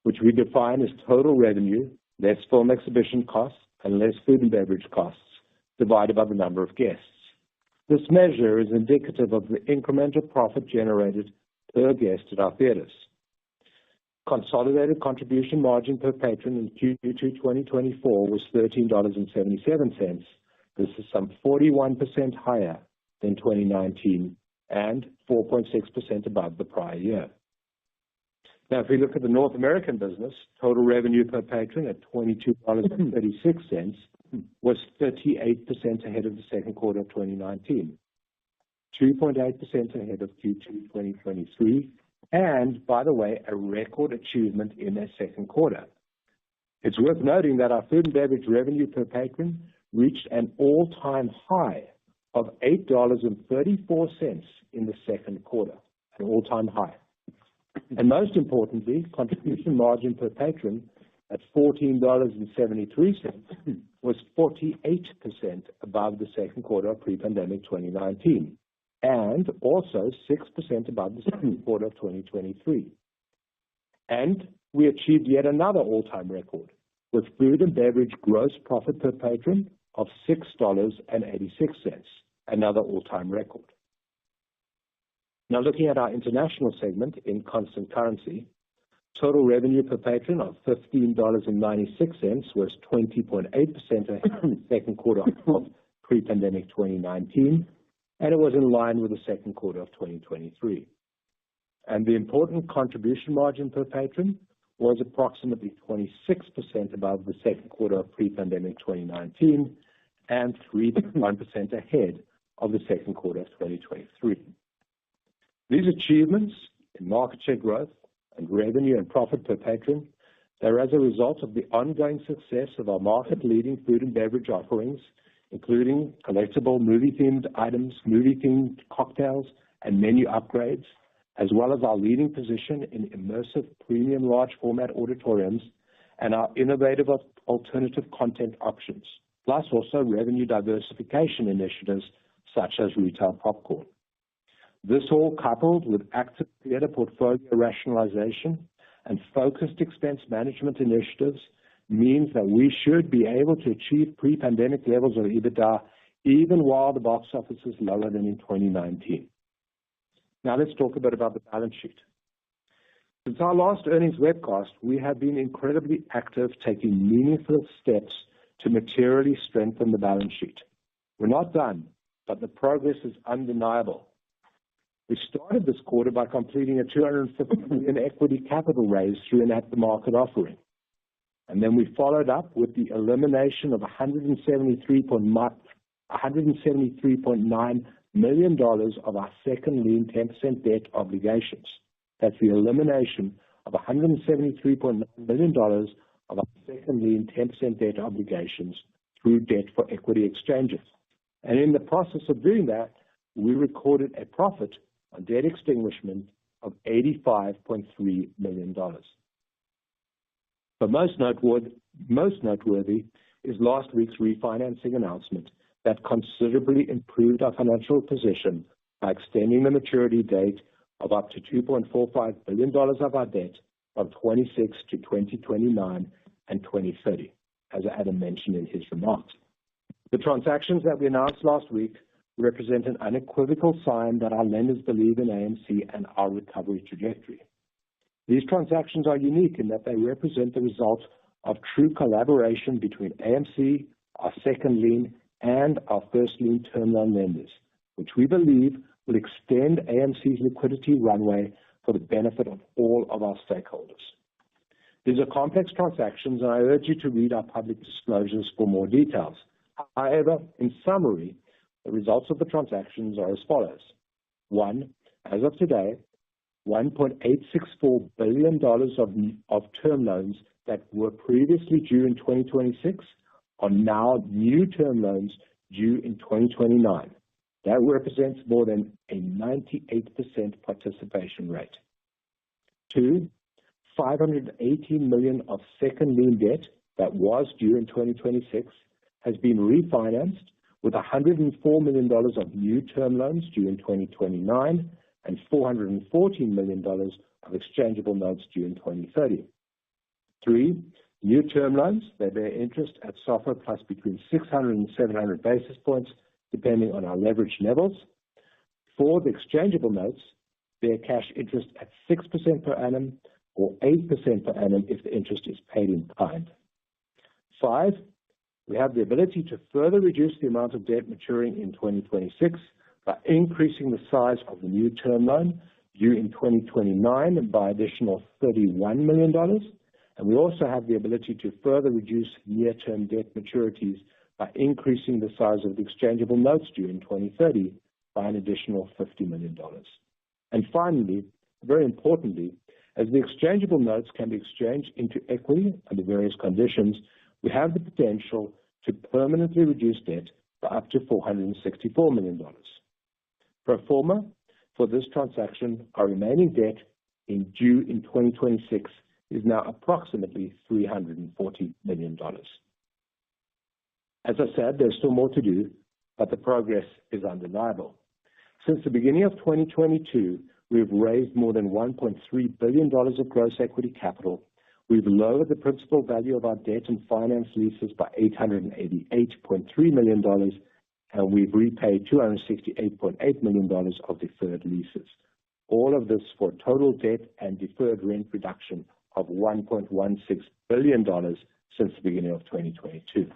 which we define as total revenue, less film exhibition costs, and less food and beverage costs, divided by the number of guests. This measure is indicative of the incremental profit generated per guest at our theaters. Consolidated contribution margin per patron in Q2 2024 was $13.77. This is some 41% higher than 2019 and 4.6% above the prior year. Now, if we look at the North American business, total revenue per patron at $22.36 was 38% ahead of the second quarter of 2019. 2.8% ahead of Q2 2023, and, by the way, a record achievement in their second quarter. It's worth noting that our food and beverage revenue per patron reached an all-time high of $8.34 in the second quarter, an all-time high. And most importantly, contribution margin per patron at $14.73 was 48% above the second quarter of pre-pandemic 2019, and also 6% above the second quarter of 2023. And we achieved yet another all-time record, with food and beverage gross profit per patron of $6.86, another all-time record. Now, looking at our international segment in constant currency, total revenue per patron of $15.96 was 20.8% ahead of the second quarter of pre-pandemic 2019, and it was in line with the second quarter of 2023. And the important contribution margin per patron was approximately 26% above the second quarter of pre-pandemic 2019 and 3.1% ahead of the second quarter of 2023. These achievements in market share growth and revenue and profit per patron, they're as a result of the ongoing success of our market-leading food and beverage offerings, including collectible movie-themed items, movie-themed cocktails, and menu upgrades, as well as our leading position in immersive premium large format auditoriums and our innovative alternative content options, plus also revenue diversification initiatives such as retail popcorn. This all coupled with active theater portfolio rationalization and focused expense management initiatives means that we should be able to achieve pre-pandemic levels of EBITDA even while the box office is lower than in 2019. Now let's talk a bit about the balance sheet. Since our last earnings webcast, we have been incredibly active, taking meaningful steps to materially strengthen the balance sheet. We're not done, but the progress is undeniable. We started this quarter by completing a $250 million equity capital raise through an at-the-market offering. And then we followed up with the elimination of $173.9 million of our second lien 10% debt obligations. That's the elimination of $173.9 million of our second lien 10% debt obligations through debt for equity exchanges. And in the process of doing that, we recorded a profit on debt extinguishment of $85.3 million. But most noteworthy is last week's refinancing announcement that considerably improved our financial position by extending the maturity date of up to $2.45 billion of our debt from 26 to 2029 and 2030, as Adam mentioned in his remarks. The transactions that we announced last week represent an unequivocal sign that our lenders believe in AMC and our recovery trajectory. These transactions are unique in that they represent the result of true collaboration between AMC, our second lien, and our first lien term loan lenders, which we believe will extend AMC's liquidity runway for the benefit of all of our stakeholders. These are complex transactions, and I urge you to read our public disclosures for more details. However, in summary, the results of the transactions are as follows. One, as of today, $1.864 billion of term loans that were previously due in 2026 are now new term loans due in 2029. That represents more than a 98% participation rate. Two, $518 million of second lien debt that was due in 2026 has been refinanced with $104 million of new term loans due in 2029 and $414 million of exchangeable notes due in 2030. Three, new term loans that bear interest at SOFR plus between 600 and 700 basis points, depending on our leverage levels. Four, the exchangeable notes bear cash interest at 6% per annum or 8% per annum if the interest is paid in kind. Five, we have the ability to further reduce the amount of debt maturing in 2026 by increasing the size of the new term loan due in 2029 by additional $31 million. And we also have the ability to further reduce near-term debt maturities by increasing the size of the exchangeable notes due in 2030 by an additional $50 million. And finally, very importantly, as the exchangeable notes can be exchanged into equity under various conditions, we have the potential to permanently reduce debt by up to $464 million. Pro forma for this transaction, our remaining debt due in 2026 is now approximately $340 million. As I said, there's still more to do, but the progress is undeniable. Since the beginning of 2022, we've raised more than $1.3 billion of gross equity capital. We've lowered the principal value of our debt and finance leases by $888.3 million, and we've repaid $268.8 million of deferred leases. All of this for total debt and deferred rent reduction of $1.16 billion since the beginning of 2022.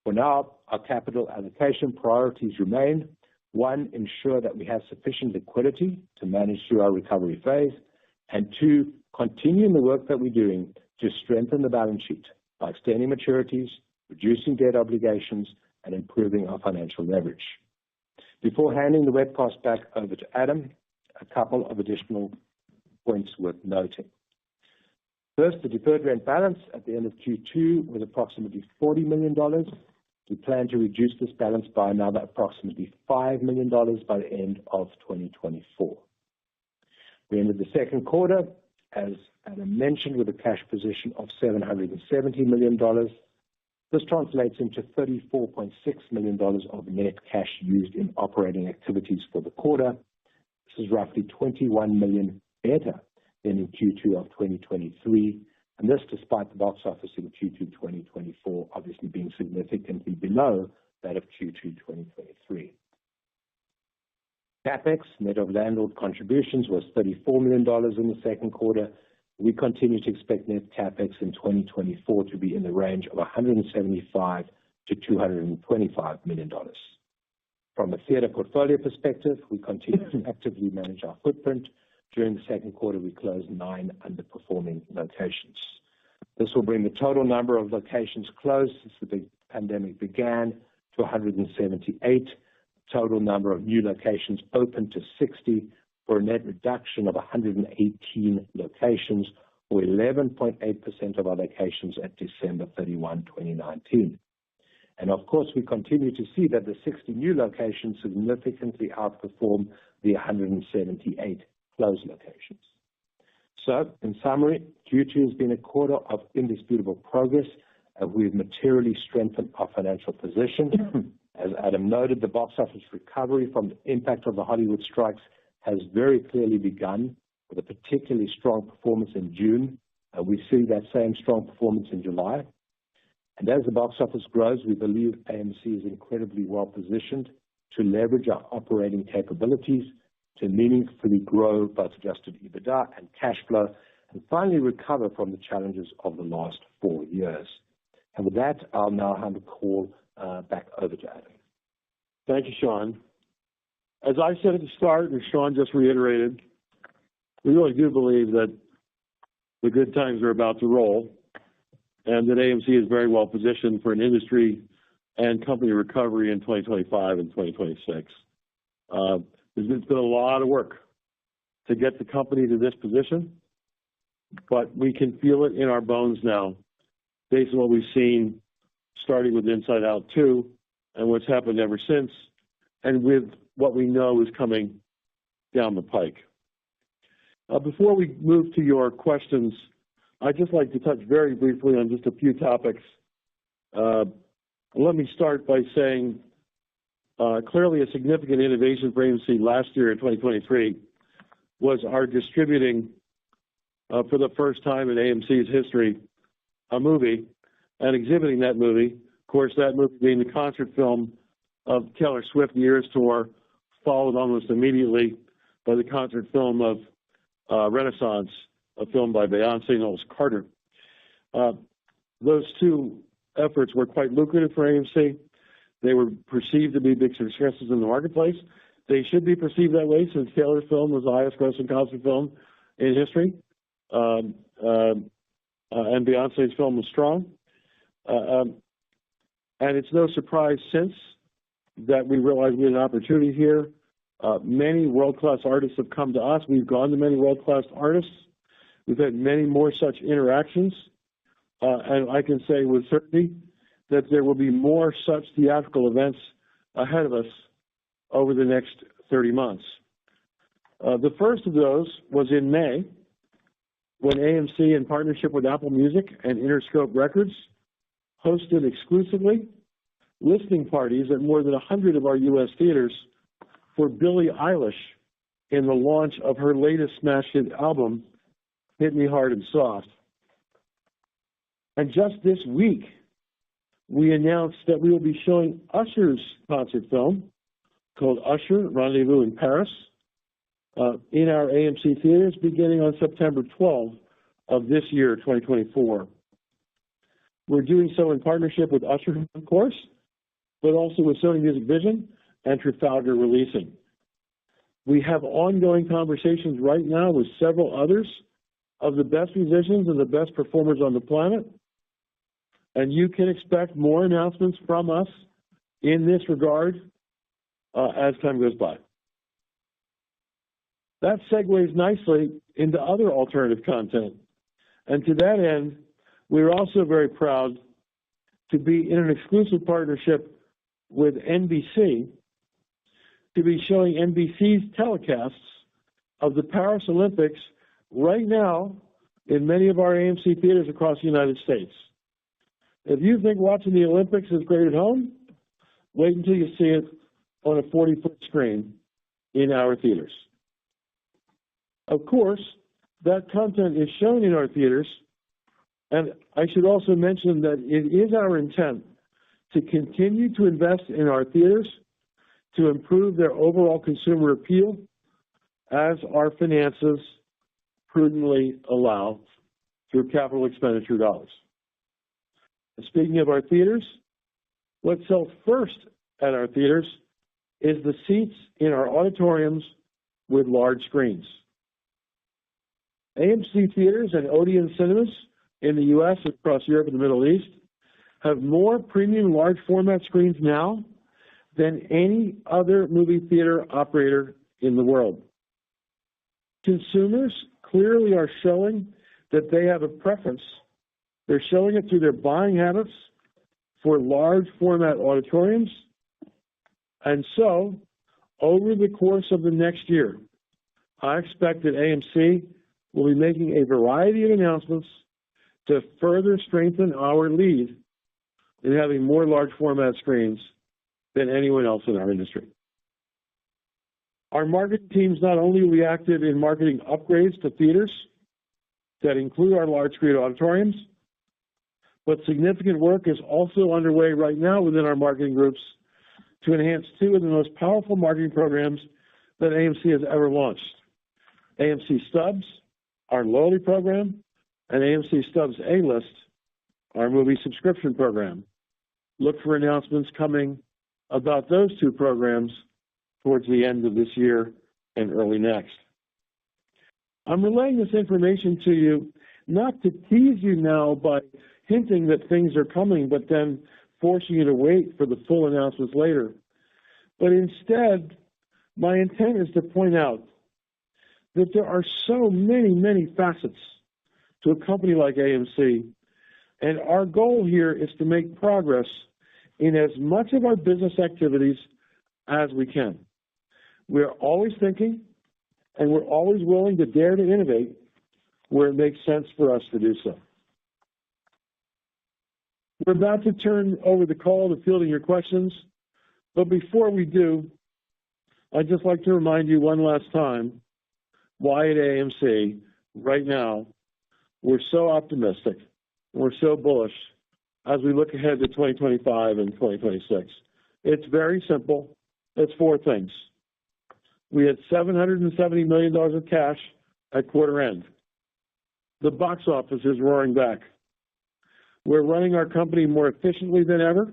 For now, our capital allocation priorities remain: one, ensure that we have sufficient liquidity to manage through our recovery phase, and two, continuing the work that we're doing to strengthen the balance sheet by extending maturities, reducing debt obligations, and improving our financial leverage. Before handing the webcast back over to Adam, a couple of additional points worth noting. First, the deferred rent balance at the end of Q2 was approximately $40 million. We plan to reduce this balance by another approximately $5 million by the end of 2024. We ended the second quarter, as Adam mentioned, with a cash position of $770 million. This translates into $34.6 million of net cash used in operating activities for the quarter. This is roughly $21 million better than in Q2 of 2023, and this despite the box office in Q2 2024 obviously being significantly below that of Q2 2023. CapEx, net of landlord contributions, was $34 million in the second quarter. We continue to expect net CapEx in 2024 to be in the range of $175 to $225 million. From a theater portfolio perspective, we continue to actively manage our footprint. During the second quarter, we closed 9 underperforming locations. This will bring the total number of locations closed since the pandemic began to 178. Total number of new locations open to 60, for a net reduction of 118 locations, or 11.8% of our locations at December 31, 2019. And of course, we continue to see that the 60 new locations significantly outperform the 178 closed locations. So, in summary, Q2 has been a quarter of indisputable progress, and we've materially strengthened our financial position. As Adam noted, the box office recovery from the impact of the Hollywood strikes has very clearly begun, with a particularly strong performance in June, and we see that same strong performance in July. And as the box office grows, we believe AMC is incredibly well positioned to leverage our operating capabilities to meaningfully grow both adjusted EBITDA and cash flow, and finally recover from the challenges of the last 4 years. And with that, I'll now hand the call back over to Adam. Thank you, Sean. As I said at the start, and Sean just reiterated, we really do believe that the good times are about to roll, and that AMC is very well positioned for an industry and company recovery in 2025 and 2026. There's been a lot of work to get the company to this position, but we can feel it in our bones now, based on what we've seen, starting with Inside Out 2, and what's happened ever since, and with what we know is coming down the pike. Before we move to your questions, I'd just like to touch very briefly on just a few topics. Let me start by saying, clearly a significant innovation for AMC last year in 2023 was our distributing, for the first time in AMC's history, a movie and exhibiting that movie. Of course, that movie being the concert film of Taylor Swift, The Eras Tour, followed almost immediately by the concert film of Renaissance, a film by Beyonce and Knowles Carter. Those two efforts were quite lucrative for AMC. They were perceived to be big successes in the marketplace. They should be perceived that way, since Taylor's film was the highest grossing concert film in history. And Beyonce's film was strong. And it's no surprise since that we realized we had an opportunity here. Many world-class artists have come to us. We've gone to many world-class artists. We've had many more such interactions. And I can say with certainty that there will be more such theatrical events ahead of us over the next 30 months. The first of those was in May, when AMC, in partnership with Apple Music and Interscope Records, hosted exclusively listening parties at more than 100 of our U.S. theaters for Billie Eilish in the launch of her latest smash hit album, Hit Me Hard and Soft. And just this week, we announced that we will be showing Usher's concert film called Usher, Rendezvous in Paris, in our AMC theaters beginning on September 12th of this year, 2024. We're doing so in partnership with Usher, of course, but also with Sony Music Vision and Trafalgar Releasing. We have ongoing conversations right now with several others of the best musicians and the best performers on the planet, and you can expect more announcements from us in this regard as time goes by. That segues nicely into other alternative content. And to that end, we're also very proud to be in an exclusive partnership with NBC to be showing NBC's telecasts of the Paris Olympics right now in many of our AMC theaters across the United States. If you think watching the Olympics is great at home, wait until you see it on a 40-foot screen in our theaters. Of course, that content is shown in our theaters, and I should also mention that it is our intent to continue to invest in our theaters to improve their overall consumer appeal as our finances prudently allow through capital expenditure dollars. And speaking of our theaters, what sells first at our theaters is the seats in our auditoriums with large screens. AMC theaters and Odeon cinemas in the U.S. and across Europe and the Middle East have more premium large format screens now than any other movie theater operator in the world. Consumers clearly are showing that they have a preference. They're showing it through their buying habits for large format auditoriums. And so, over the course of the next year, I expect that AMC will be making a variety of announcements to further strengthen our lead in having more large format screens than anyone else in our industry. Our marketing teams not only reacted in marketing upgrades to theaters that include our large screen auditoriums, but significant work is also underway right now within our marketing groups to enhance two of the most powerful marketing programs that AMC has ever launched. AMC Stubs, our loyalty program, and AMC Stubs A-List, our movie subscription program. Look for announcements coming about those two programs towards the end of this year and early next. I'm relaying this information to you not to tease you now by hinting that things are coming, but then forcing you to wait for the full announcements later. But instead, my intent is to point out that there are so many, many facets to a company like AMC, and our goal here is to make progress in as much of our business activities as we can. We're always thinking, and we're always willing to dare to innovate where it makes sense for us to do so. We're about to turn over the call to fielding your questions, but before we do, I'd just like to remind you one last time why at AMC, right now, we're so optimistic, we're so bullish as we look ahead to 2025 and 2026. It's very simple. It's four things. We had $770 million of cash at quarter end. The box office is roaring back. We're running our company more efficiently than ever,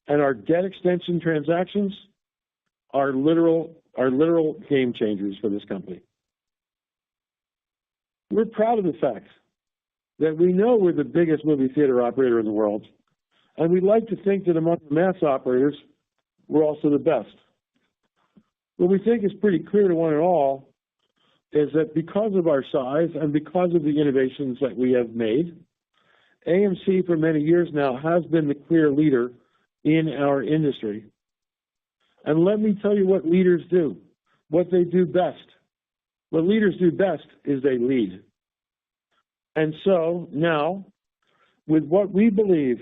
and our debt extension transactions are literal game changers for this company. We're proud of the fact that we know we're the biggest movie theater operator in the world, and we'd like to think that among the mass operators, we're also the best. What we think is pretty clear to one and all is that because of our size and because of the innovations that we have made, AMC for many years now has been the clear leader in our industry. And let me tell you what leaders do, what they do best. What leaders do best is they lead. And so now, with what we believe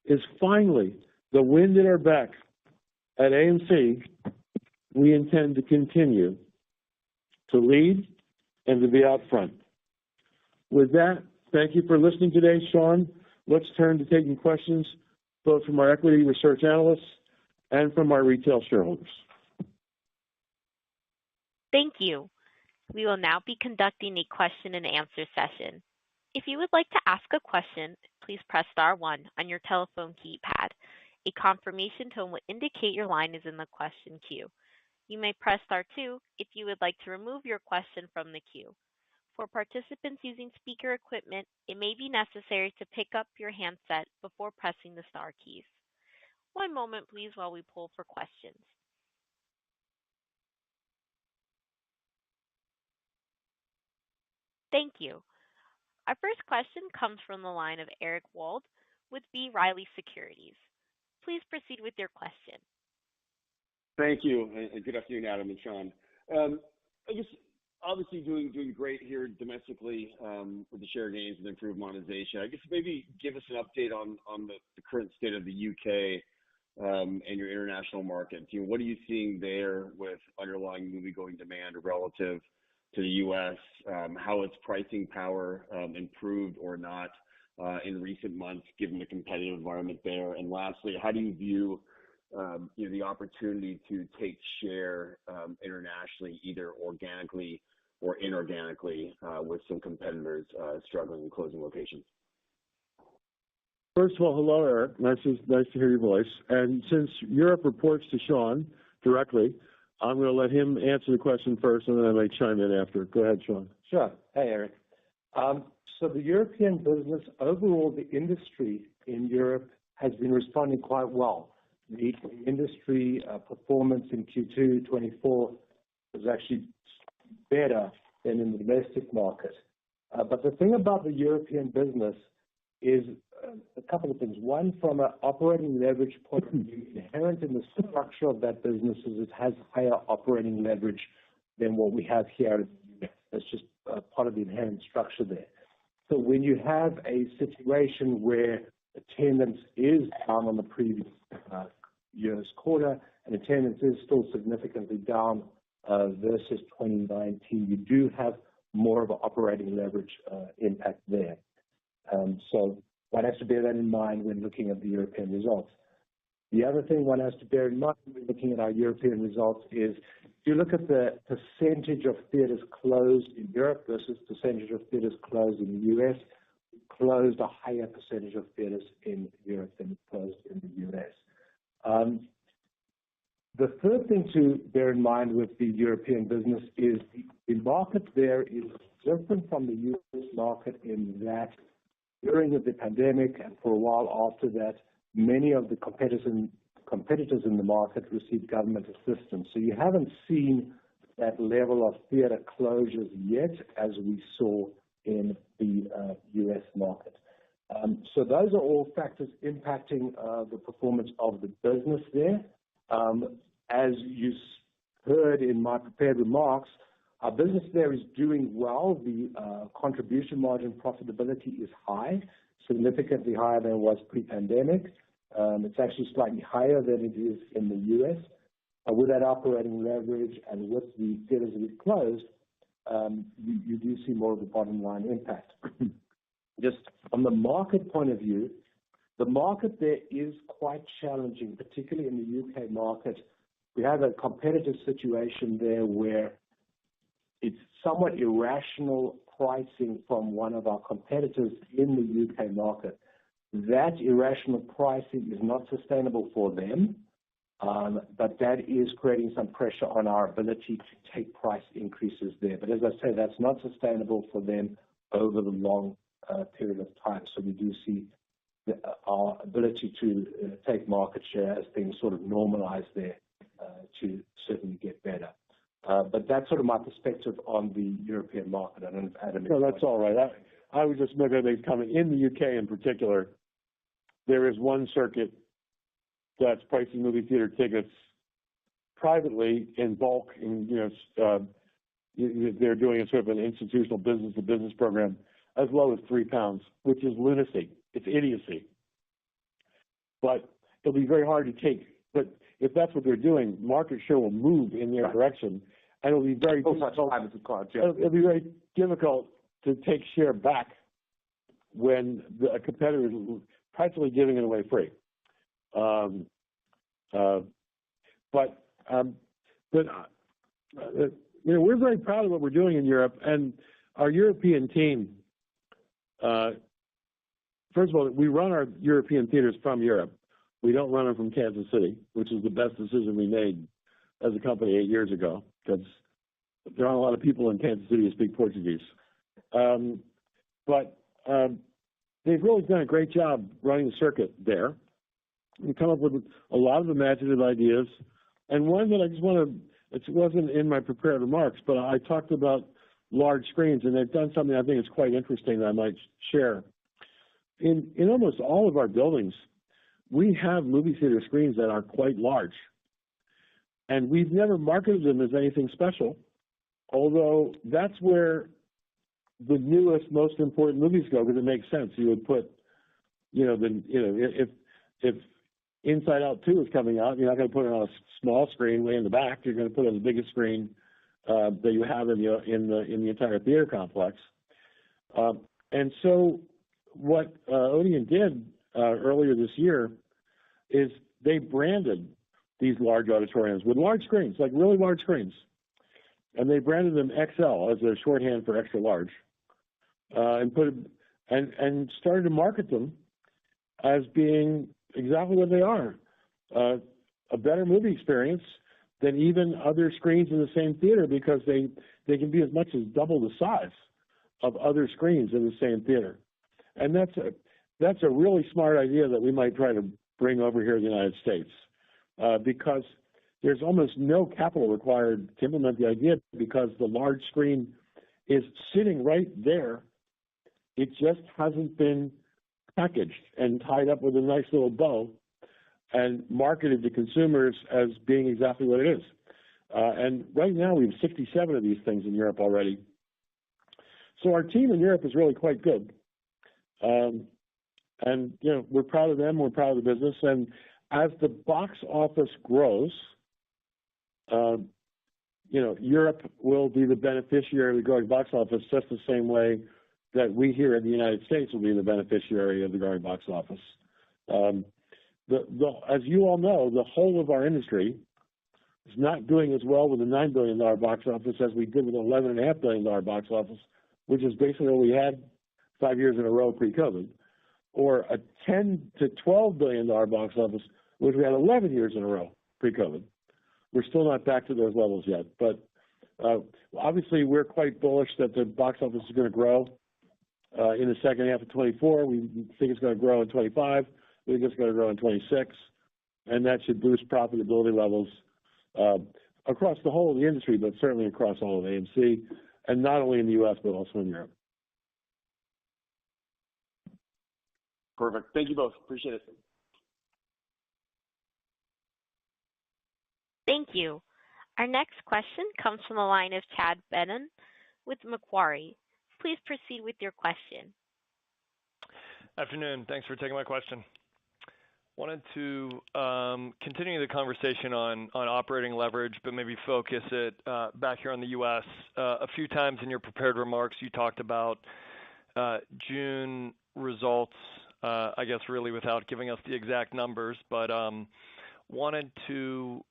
is finally the wind at our back at AMC, we intend to continue to lead and to be out front. With that, thank you for listening today, Sean. Let's turn to taking questions both from our equity research analysts and from our retail shareholders. Thank you. We will now be conducting a question and answer session. If you would like to ask a question, please press star one on your telephone keypad. A confirmation tone will indicate your line is in the question queue. You may press star two if you would like to remove your question from the queue. For participants using speaker equipment, it may be necessary to pick up your handset before pressing the star keys. One moment, please, while we pull for questions. Thank you. Our first question comes from the line of Eric Wold with B. Riley Securities. Please proceed with your question. Thank you, and good afternoon, Adam and Sean. I guess obviously doing great here domestically with the share gains and improved monetization. I guess maybe give us an update on the current state of the UK and your international markets. You know, what are you seeing there with underlying movie-going demand relative to the U.S., how its pricing power improved or not in recent months, given the competitive environment there? And lastly, how do you view the opportunity to take share internationally, either organically or inorganically, with some competitors struggling and closing locations? First of all, hello, Eric. Nice to hear your voice. And since Europe reports to Sean directly, I'm going to let him answer the question first, and then I may chime in after. Go ahead, Sean. Sure. Hey, Eric. So the European business, overall, the industry in Europe has been responding quite well. The industry performance in Q2 24 was actually better than in the domestic market. But the thing about the European business is a couple of things. One, from an operating leverage point of view, inherent in the structure of that business is it has higher operating leverage than what we have here in the US. That's just part of the inherent structure there. So when you have a situation where attendance is down on the previous year's quarter and attendance is still significantly down versus 2019, you do have more of an operating leverage impact there. So one has to bear that in mind when looking at the European results. The other thing one has to bear in mind when looking at our European results is if you look at the percentage of theaters closed in Europe versus percentage of theaters closed in the US, we closed a higher percentage of theaters in Europe than we closed in the US. The third thing to bear in mind with the European business is the market there is different from the US market in that during the pandemic and for a while after that, many of the competitors in the market received government assistance. So you haven't seen that level of theater closures yet as we saw in the US market. So those are all factors impacting the performance of the business there. As you heard in my prepared remarks, our business there is doing well. The contribution margin profitability is high, significantly higher than it was pre-pandemic. It's actually slightly higher than it is in the US. With that operating leverage and with the theaters we've closed, you do see more of the bottom line impact. Just from the market point of view, the market there is quite challenging, particularly in the UK market. We have a competitive situation there where it's somewhat irrational pricing from one of our competitors in the UK market. That irrational pricing is not sustainable for them, but that is creating some pressure on our ability to take price increases there. But as I say, that's not sustainable for them over the long period of time. So we do see our ability to take market share as things sort of normalize there to certainly get better. But that's sort of my perspective on the European market. I don't know if Adam... No, that's all right. I was just making a comment. In the UK in particular, there is one circuit that's pricing movie theater tickets privately in bulk, and they're doing a sort of an institutional business-to-business program as low as £3, which is lunacy. It's idiocy. But it'll be very hard to take. But if that's what they're doing, market share will move in their direction, and it'll be very difficult. It'll be very difficult to take share back when a competitor is practically giving it away free. We're very proud of what we're doing in Europe, and our European team. First of all, we run our European theaters from Europe. We don't run them from Kansas City, which is the best decision we made as a company 8 years ago, because there aren't a lot of people in Kansas City who speak Portuguese. They've really done a great job running the circuit there. We come up with a lot of imaginative ideas, and one that I just want to, it wasn't in my prepared remarks, but I talked about large screens, and they've done something I think is quite interesting that I might share. In almost all of our buildings, we have movie theater screens that are quite large, and we've never marketed them as anything special, although that's where the newest, most important movies go, because it makes sense. You would put, if Inside Out 2 is coming out, you're not going to put it on a small screen way in the back. You're going to put it on the biggest screen that you have in the entire theater complex. And so what Odeon did earlier this year is they branded these large auditoriums with large screens, like really large screens, and they branded them XL as a shorthand for extra large, and started to market them as being exactly what they are, a better movie experience than even other screens in the same theater, because they can be as much as double the size of other screens in the same theater. And that's a really smart idea that we might try to bring over here in the United States, because there's almost no capital required to implement the idea, because the large screen is sitting right there. It just hasn't been packaged and tied up with a nice little bow and marketed to consumers as being exactly what it is. And right now we have 67 of these things in Europe already. So our team in Europe is really quite good. And, we're proud of them. We're proud of the business. And as the box office grows, Europe will be the beneficiary of the growing box office, just the same way that we here in the United States will be the beneficiary of the growing box office. As you all know, the whole of our industry is not doing as well with a $9 billion box office as we did with an $11.5 billion box office, which is basically what we had 5 years in a row pre-COVID, or a $10 to $12 billion box office, which we had 11 years in a row pre-COVID. We're still not back to those levels yet, but obviously we're quite bullish that the box office is going to grow in the second half of 24. We think it's going to grow in 25. We think it's going to grow in 26, and that should boost profitability levels across the whole of the industry, but certainly across all of AMC, and not only in the U.S., but also in Europe. Perfect. Thank you both. Appreciate it. Thank you. Our next question comes from the line of Chad Beynon with Macquarie. Please proceed with your question. Afternoon. Thanks for taking my question. Wanted to continue the conversation on operating leverage, but maybe focus it back here on the U.S. A few times in your prepared remarks, you talked about June results, I guess really without giving us the exact numbers, but wanted to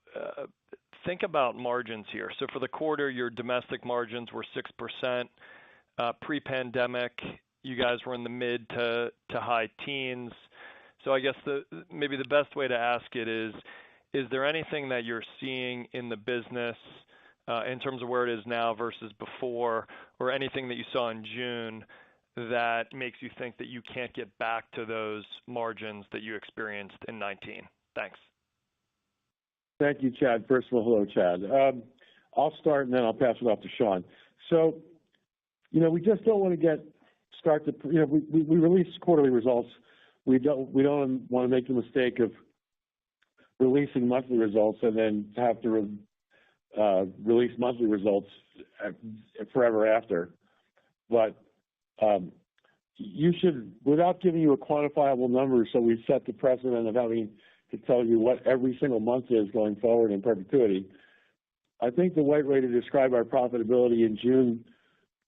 think about margins here. So for the quarter, your domestic margins were 6%. Pre-pandemic, you guys were in the mid to high teens. So I guess maybe the best way to ask it is there anything that you're seeing in the business in terms of where it is now versus before, or anything that you saw in June that makes you think that you can't get back to those margins that you experienced in 2019? Thanks. Thank you, Chad. First of all, hello, Chad. I'll start and then I'll pass it off to Sean. So, we just don't want to we release quarterly results. We don't want to make the mistake of releasing monthly results and then have to release monthly results forever after. But you should, without giving you a quantifiable number, so we set the precedent of having to tell you what every single month is going forward in perpetuity. I think the right way to describe our profitability in June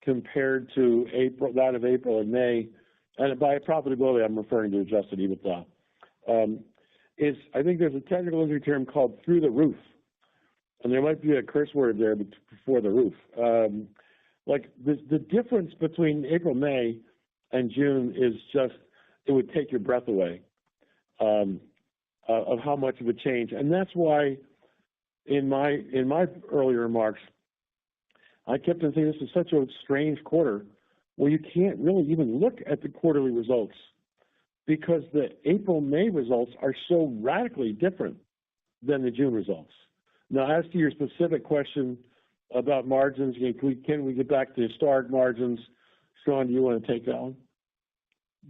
compared to that of April and May, and by profitability I'm referring to adjusted EBITDA, is I think there's a technical industry term called through the roof. And there might be a curse word there before the roof. Like the difference between April, May, and June is just, it would take your breath away of how much of a change. And that's why in my earlier remarks, I kept on saying this is such a strange quarter where you can't really even look at the quarterly results because the April, May results are so radically different than the June results. Now, as to your specific question about margins, can we get back to historic margins? Sean, do you want to take that one?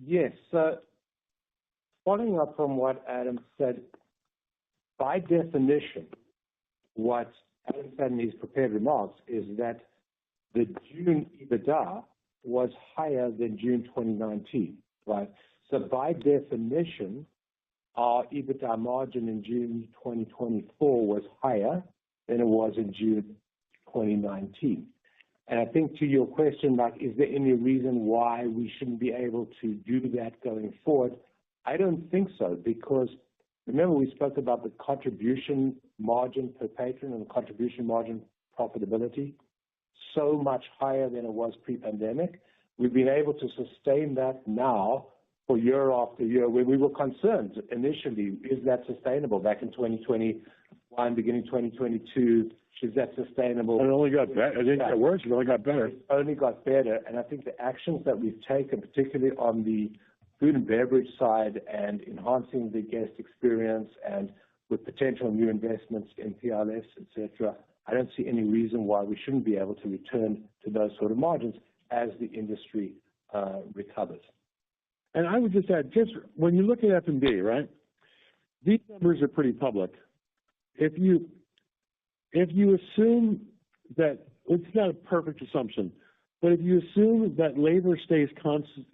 Yes. So following up from what Adam said, by definition, what Adam said in his prepared remarks is that the June EBITDA was higher than June 2019, right? So by definition, our EBITDA margin in June 2024 was higher than it was in June 2019. And I think to your question, like, is there any reason why we shouldn't be able to do that going forward? I don't think so, because remember we spoke about the contribution margin per patron and the contribution margin profitability, so much higher than it was pre-pandemic. We've been able to sustain that now for year after year, where we were concerned initially, is that sustainable back in 2021, beginning 2022, is that sustainable? And it only got better. It didn't get worse, it only got better. It only got better, and I think the actions that we've taken, particularly on the food and beverage side and enhancing the guest experience and with potential new investments in PLS, et cetera, I don't see any reason why we shouldn't be able to return to those sort of margins as the industry recovers. And I would just add, just when you look at F&B, right, these numbers are pretty public. If you assume that, it's not a perfect assumption, but if you assume that labor stays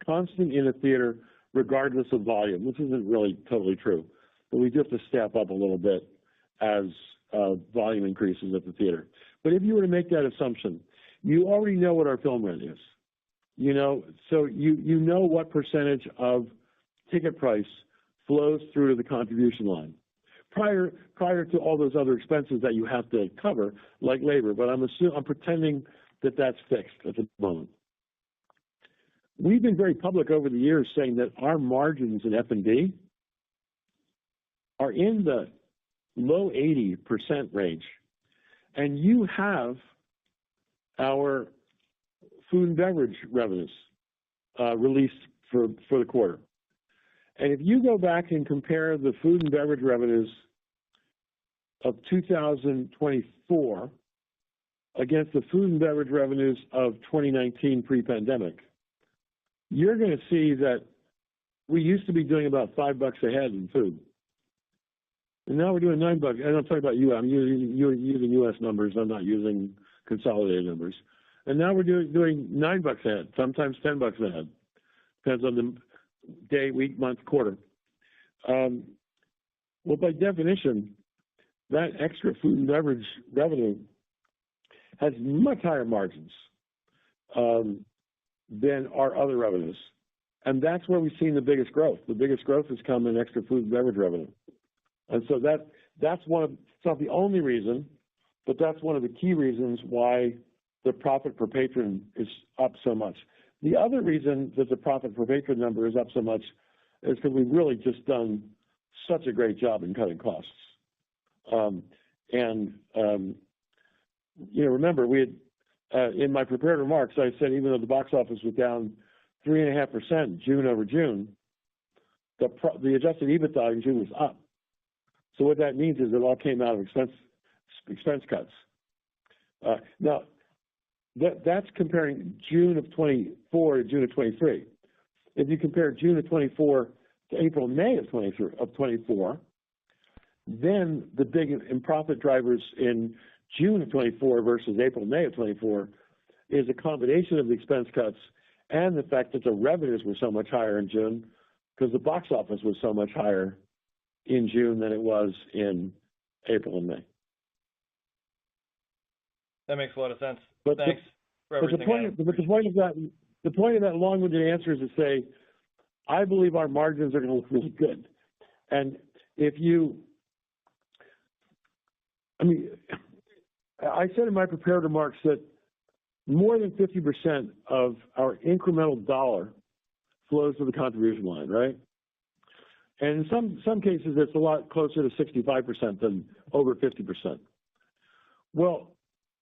constant in a theater regardless of volume, which isn't really totally true, but we do have to step up a little bit as volume increases at the theater. But if you were to make that assumption, you already know what our film rent is. So you know what percentage of ticket price flows through to the contribution line prior to all those other expenses that you have to cover, like labor. But I'm pretending that that's fixed at the moment. We've been very public over the years saying that our margins in F&B are in the low 80% range, and you have our food and beverage revenues released for the quarter. And if you go back and compare the food and beverage revenues of 2024 against the food and beverage revenues of 2019 pre-pandemic, you're going to see that we used to be doing about $5 a head in food. And now we're doing $9. And I'm talking about you. I'm using U.S. numbers. I'm not using consolidated numbers. And now we're doing $9 a head, sometimes $10 a head. Depends on the day, week, month, quarter. Well, by definition, that extra food and beverage revenue has much higher margins than our other revenues. And that's where we've seen the biggest growth. The biggest growth has come in extra food and beverage revenue. And so that's one of, it's not the only reason, but that's one of the key reasons why the profit per patron is up so much. The other reason that the profit per patron number is up so much is because we've really just done such a great job in cutting costs. Remember, we had, in my prepared remarks, I said even though the box office was down 3.5% June over June, the adjusted EBITDA in June was up. So what that means is it all came out of expense cuts. Now, that's comparing June of 24 to June of 23. If you compare June of 24 to April, May of 24, then the big profit drivers in June of 24 versus April, May of 24 is a combination of the expense cuts and the fact that the revenues were so much higher in June because the box office was so much higher in June than it was in April and May. That makes a lot of sense. But Thanks for everything. The point of that long-winded answer is to say, I believe our margins are going to look really good. And I said in my prepared remarks that more than 50% of our incremental dollar flows to the contribution line, right? And in some cases, it's a lot closer to 65% than over 50%. Well,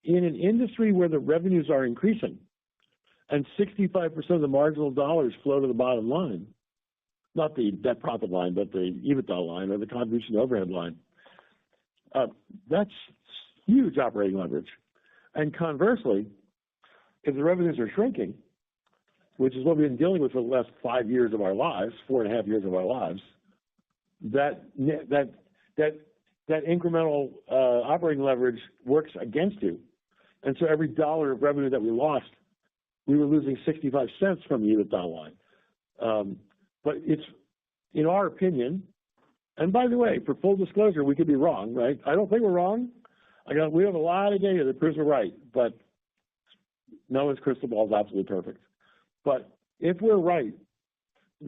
in an industry where the revenues are increasing and 65% of the marginal dollars flow to the bottom line, not the net profit line, but the EBITDA line or the contribution overhead line, that's huge operating leverage. And conversely, if the revenues are shrinking, which is what we've been dealing with for the last 5 years of our lives, 4.5 years of our lives, that incremental operating leverage works against you. And so every dollar of revenue that we lost, we were losing 65 cents from the EBITDA line. But it's, in our opinion, and by the way, for full disclosure, we could be wrong, right? I don't think we're wrong. We have a lot of data that proves we're right, but no one's crystal ball is absolutely perfect. But if we're right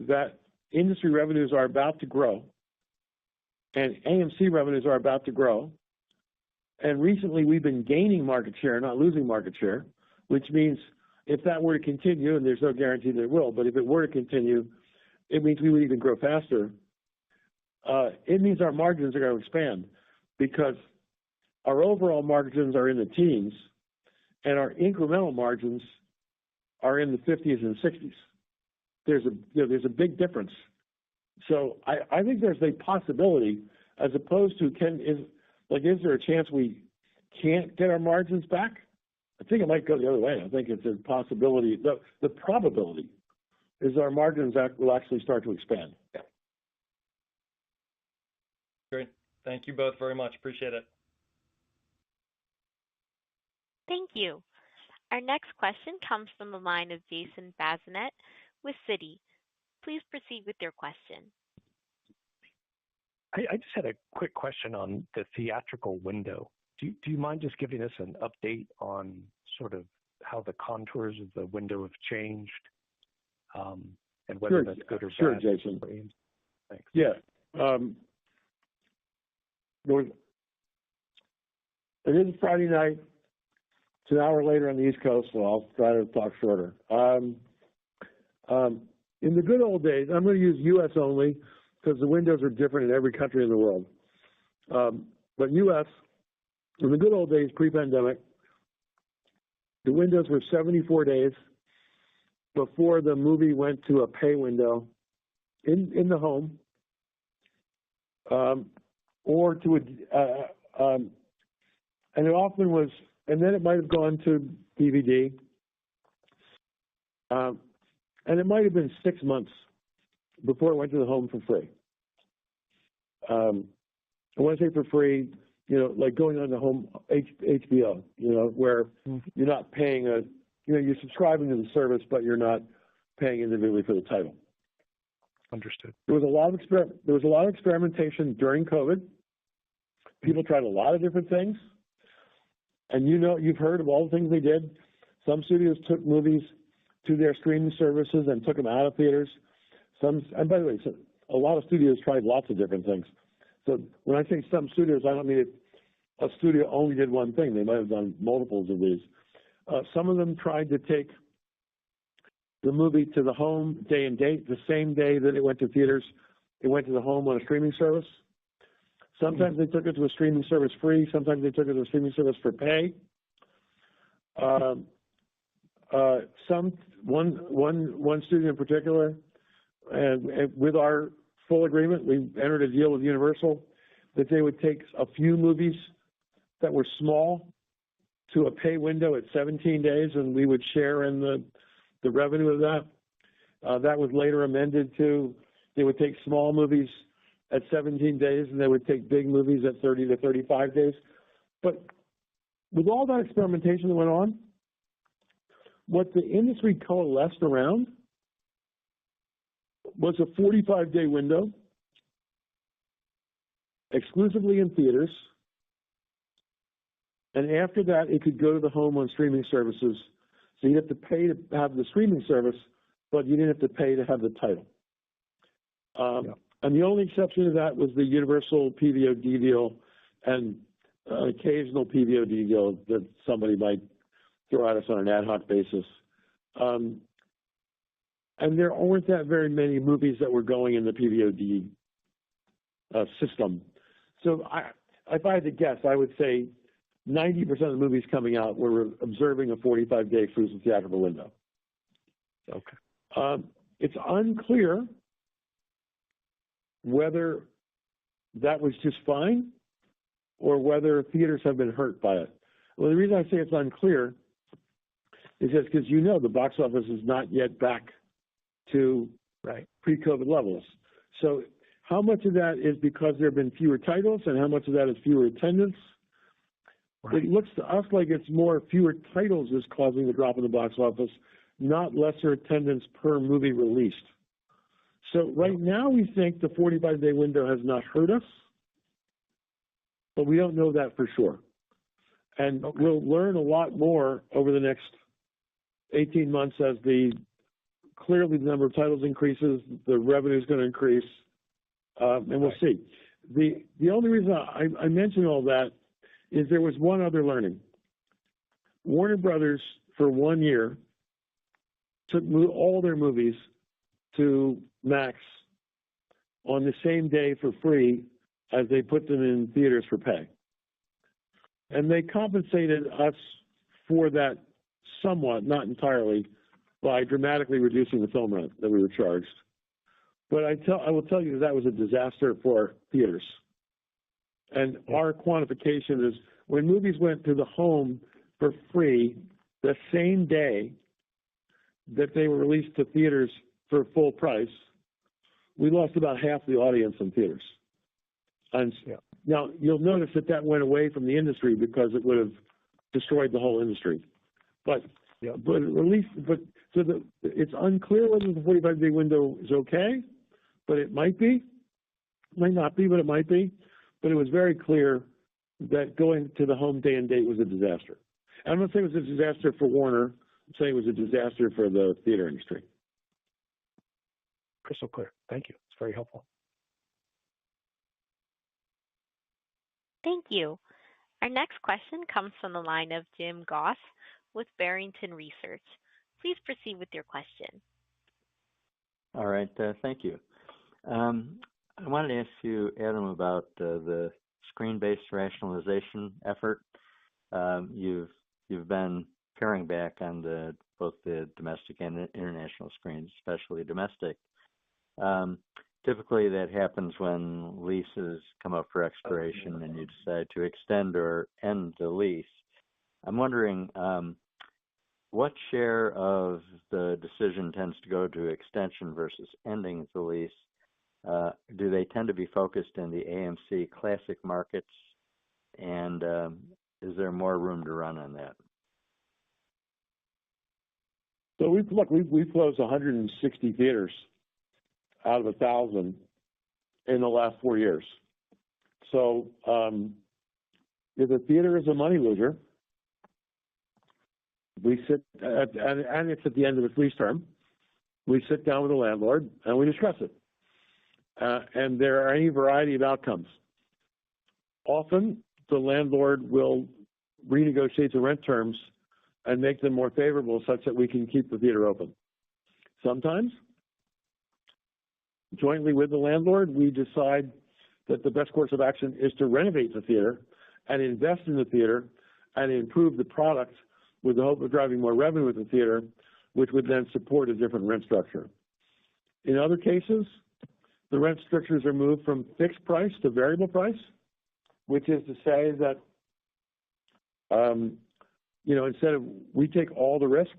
that industry revenues are about to grow and AMC revenues are about to grow, and recently we've been gaining market share, not losing market share, which means if that were to continue, and there's no guarantee that it will, but if it were to continue, it means we would even grow faster. It means our margins are going to expand because our overall margins are in the teens and our incremental margins are in the 50s and 60s. There's a big difference. So I think there's a possibility as opposed to is there a chance we can't get our margins back? I think it might go the other way. I think it's a possibility. The probability is our margins will actually start to expand. Yeah. Great. Thank you both very much. Appreciate it. Thank you. Our next question comes from the line of Jason Bazinet with Citi. Please proceed with your question. I just had a quick question on the theatrical window. Do you mind just giving us an update on sort of how the contours of the window have changed, and whether that's good or bad? Sure, Jason. Thanks. Yeah. It is Friday night. It's an hour later on the East Coast, so I'll try to talk shorter. In the good old days, I'm going to use U.S. only because the windows are different in every country in the world. But U.S., in the good old days, pre-pandemic, the windows were 74 days before the movie went to a pay window in the home, or to and it often was, and then it might have gone to DVD, and it might have been 6 months before it went to the home for free. I want to say for free, like going on the home HBO, where you're not paying you're subscribing to the service, but you're not paying individually for the title. Understood. There was a lot of experimentation during COVID. People tried a lot of different things, and you've heard of all the things they did. Some studios took movies to their streaming services and took them out of theaters. And by the way, a lot of studios tried lots of different things. So when I say some studios, I don't mean a studio only did one thing. They might have done multiples of these. Some of them tried to take the movie to the home day and date, the same day that it went to theaters. It went to the home on a streaming service. Sometimes they took it to a streaming service free. Sometimes they took it to a streaming service for pay. one studio in particular, and with our full agreement, we entered a deal with Universal that they would take a few movies that were small to a pay window at 17 days, and we would share in the revenue of that. That was later amended to they would take small movies at 17 days, and they would take big movies at 30 to 35 days. But with all that experimentation that went on, what the industry coalesced around was a 45-day window, exclusively in theaters, and after that, it could go to the home on streaming services. So you have to pay to have the streaming service, but you didn't have to pay to have the title. And the only exception to that was the Universal PVOD deal and an occasional PVOD deal that somebody might throw at us on an ad hoc basis. And there weren't that very many movies that were going in the PVOD system. So if I had to guess, I would say 90% of the movies coming out were observing a 45-day exclusive theatrical window. Okay. It's unclear whether that was just fine or whether theaters have been hurt by it. Well, the reason I say it's unclear is just because the box office is not yet back to pre-COVID levels. So how much of that is because there have been fewer titles and how much of that is fewer attendance? Right. It looks to us like it's more fewer titles is causing the drop in the box office, not lesser attendance per movie released. So right now we think the 45-day window has not hurt us, but we don't know that for sure. And we'll learn a lot more over the next 18 months as clearly the number of titles increases, the revenue is going to increase, and we'll see. The only reason I mention all that is there was one other learning. Warner Brothers, for 1 year, took all their movies to Max on the same day for free as they put them in theaters for pay. And they compensated us for that somewhat, not entirely, by dramatically reducing the film rent that we were charged. But I will tell you that was a disaster for theaters. And our quantification is when movies went to the home for free the same day that they were released to theaters for full price, we lost about half the audience in theaters. And now you'll notice that went away from the industry because it would have destroyed the whole industry. But it's unclear whether the 45-day window is okay, but it might be. Might not be, but it might be. But it was very clear that going to the home day and date was a disaster. And I'm not saying it was a disaster for Warner. I'm saying it was a disaster for the theater industry. Crystal clear. Thank you. It's very helpful. Thank you. Our next question comes from the line of Jim Goss with Barrington Research. Please proceed with your question. All right. Thank you. I wanted to ask you, Adam, about the screen-based rationalization effort. You've been paring back on both the domestic and international screens, especially domestic. Typically, that happens when leases come up for expiration and you decide to extend or end the lease. I'm wondering what share of the decision tends to go to extension versus ending the lease? Do they tend to be focused in the AMC classic markets? And is there more room to run on that? So we've closed 160 theaters out of 1,000 in the last 4 years. So if a theater is a money loser, we sit and it's at the end of its lease term. We sit down with the landlord and we discuss it. And there are any variety of outcomes. Often, the landlord will renegotiate the rent terms and make them more favorable such that we can keep the theater open. Sometimes, jointly with the landlord, we decide that the best course of action is to renovate the theater and invest in the theater and improve the product with the hope of driving more revenue with the theater which would then support a different rent structure. In other cases, the rent structures are moved from fixed price to variable price, which is to say that, instead of we take all the risk,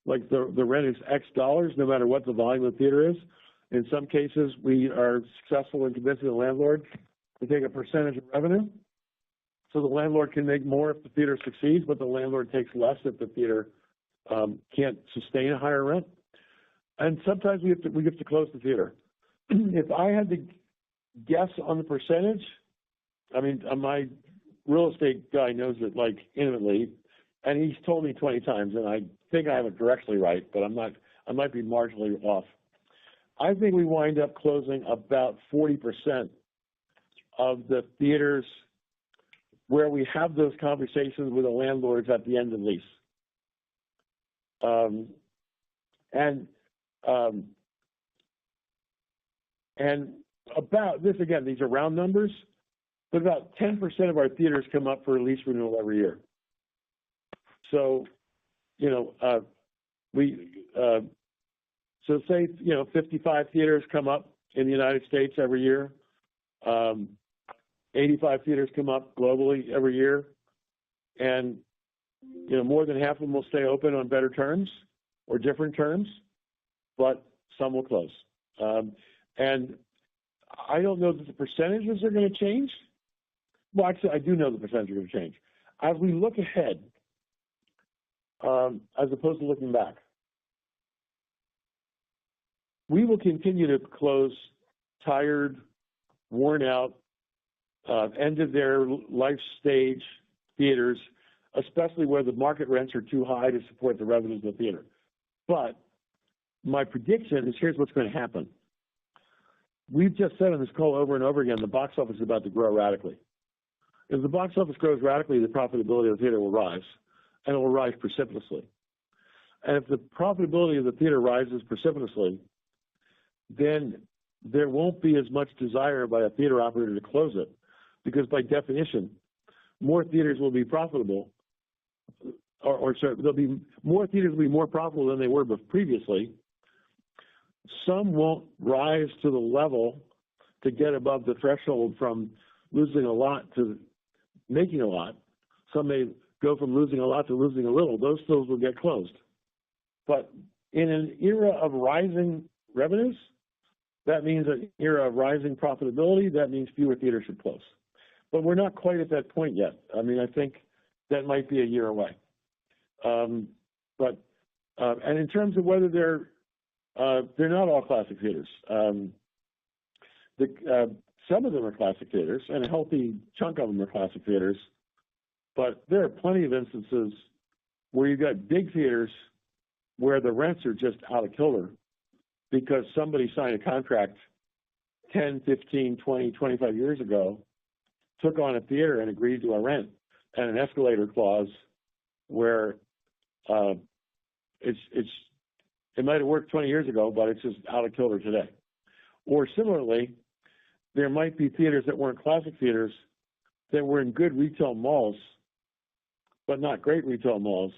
like the rent is X dollars, no matter what the volume of the theater is. In some cases, we are successful in convincing the landlord to take a percentage of revenue. So the landlord can make more if the theater succeeds, but the landlord takes less if the theater can't sustain a higher rent. And sometimes we have to close the theater. If I had to guess on the percentage, I mean, my real estate guy knows it like intimately, and he's told me 20 times, and I think I have it directionally right, but I might be marginally off. I think we wind up closing about 40% of the theaters where we have those conversations with the landlords at the end of the lease. And about this, again, these are round numbers, but about 10% of our theaters come up for lease renewal every year. So, so say, 55 theaters come up in the United States every year. 85 theaters come up globally every year. And, more than half of them will stay open on better terms or different terms, but some will close. And I don't know that the percentages are going to change. Well, actually, I do know the percentages are going to change. As we look ahead, as opposed to looking back, we will continue to close tired, worn out, end of their life stage theaters, especially where the market rents are too high to support the revenues of the theater. But my prediction is here's what's going to happen. We've just said on this call over and over again, the box office is about to grow radically. If the box office grows radically, the profitability of the theater will rise, and it will rise precipitously. And if the profitability of the theater rises precipitously, then there won't be as much desire by a theater operator to close it, because by definition, more theaters will be profitable, there'll be more theaters will be more profitable than they were previously. Some won't rise to the level to get above the threshold from losing a lot to making a lot. Some may go from losing a lot to losing a little. Those stores will get closed. But in an era of rising revenues, that means an era of rising profitability. That means fewer theaters should close. But we're not quite at that point yet. I mean, I think that might be a year away. And in terms of whether they're not all classic theaters. Some of them are classic theaters, and a healthy chunk of them are classic theaters. But there are plenty of instances where you've got big theaters where the rents are just out of kilter because somebody signed a contract 10, 15, 20, 25 years ago, took on a theater and agreed to a rent and an escalator clause where it might have worked 20 years ago, but it's just out of kilter today. Or similarly, there might be theaters that weren't classic theaters that were in good retail malls, but not great retail malls.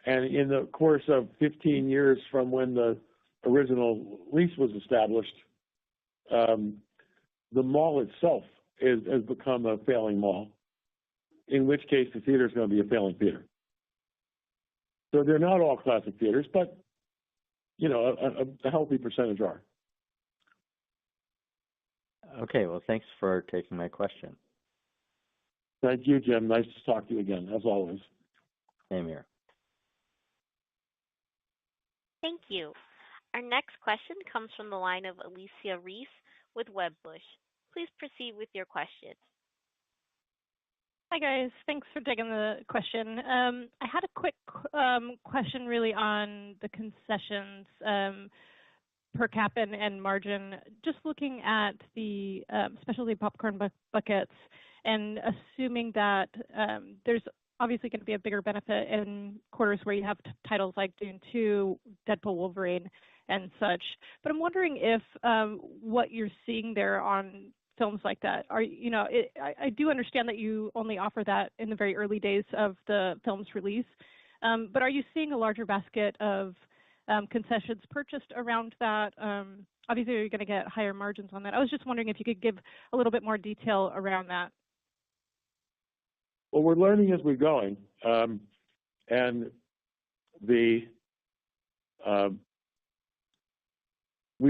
And in the course of 15 years from when the original lease was established, the mall itself has become a failing mall, in which case the theater is going to be a failing theater. So they're not all classic theaters, but, a healthy percentage are. Okay, well, thanks for taking my question. Thank you, Jim. Nice to talk to you again, as always. Same here. Thank you. Our next question comes from the line of Alicia Reese with Wedbush. Please proceed with your question. Hi, guys. Thanks for taking the question. I had a quick question really on the concessions per cap and margin. Just looking at the specialty popcorn buckets and assuming that there's obviously going to be a bigger benefit in quarters where you have titles like Dune 2, Deadpool, Wolverine, and such. But I'm wondering if what you're seeing there on films like that I do understand that you only offer that in the very early days of the film's release, But are you seeing a larger basket of concessions purchased around that? Obviously, you're going to get higher margins on that. I was just wondering if you could give a little bit more detail around that. Well, we're learning as we're going, and we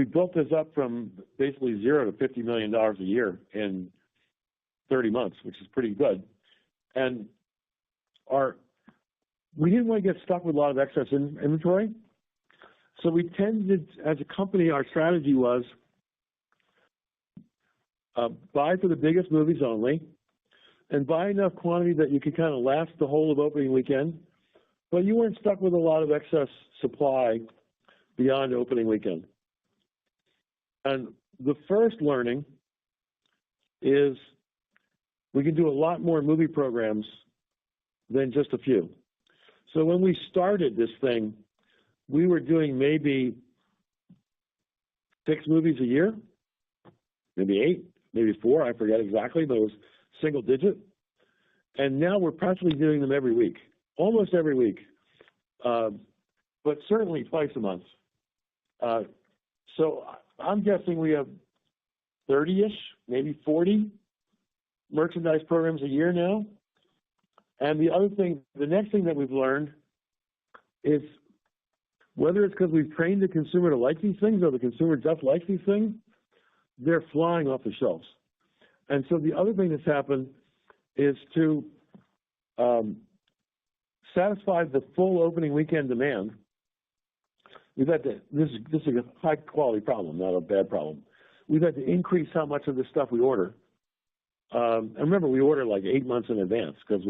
built this up from basically $0 to $50 million a year in 30 months, which is pretty good. And we didn't want to get stuck with a lot of excess inventory. So we tended, as a company, our strategy was buy for the biggest movies only and buy enough quantity that you could kind of last the whole of opening weekend, but you weren't stuck with a lot of excess supply beyond opening weekend. And the first learning is we can do a lot more movie programs than just a few. So when we started this thing, we were doing maybe 6 movies a year, maybe 8, maybe 4, I forget exactly, but it was single digit. And now we're practically doing them every week, almost every week, but certainly twice a month. So I'm guessing we have 30-ish, maybe 40 merchandise programs a year now. And the next thing that we've learned is whether it's because we've trained the consumer to like these things or the consumer just likes these things, they're flying off the shelves. And so the other thing that's happened is to satisfy the full opening weekend demand. We've had to, this is a high quality problem, not a bad problem. We've had to increase how much of the stuff we order. And remember, we order like 8 months in advance because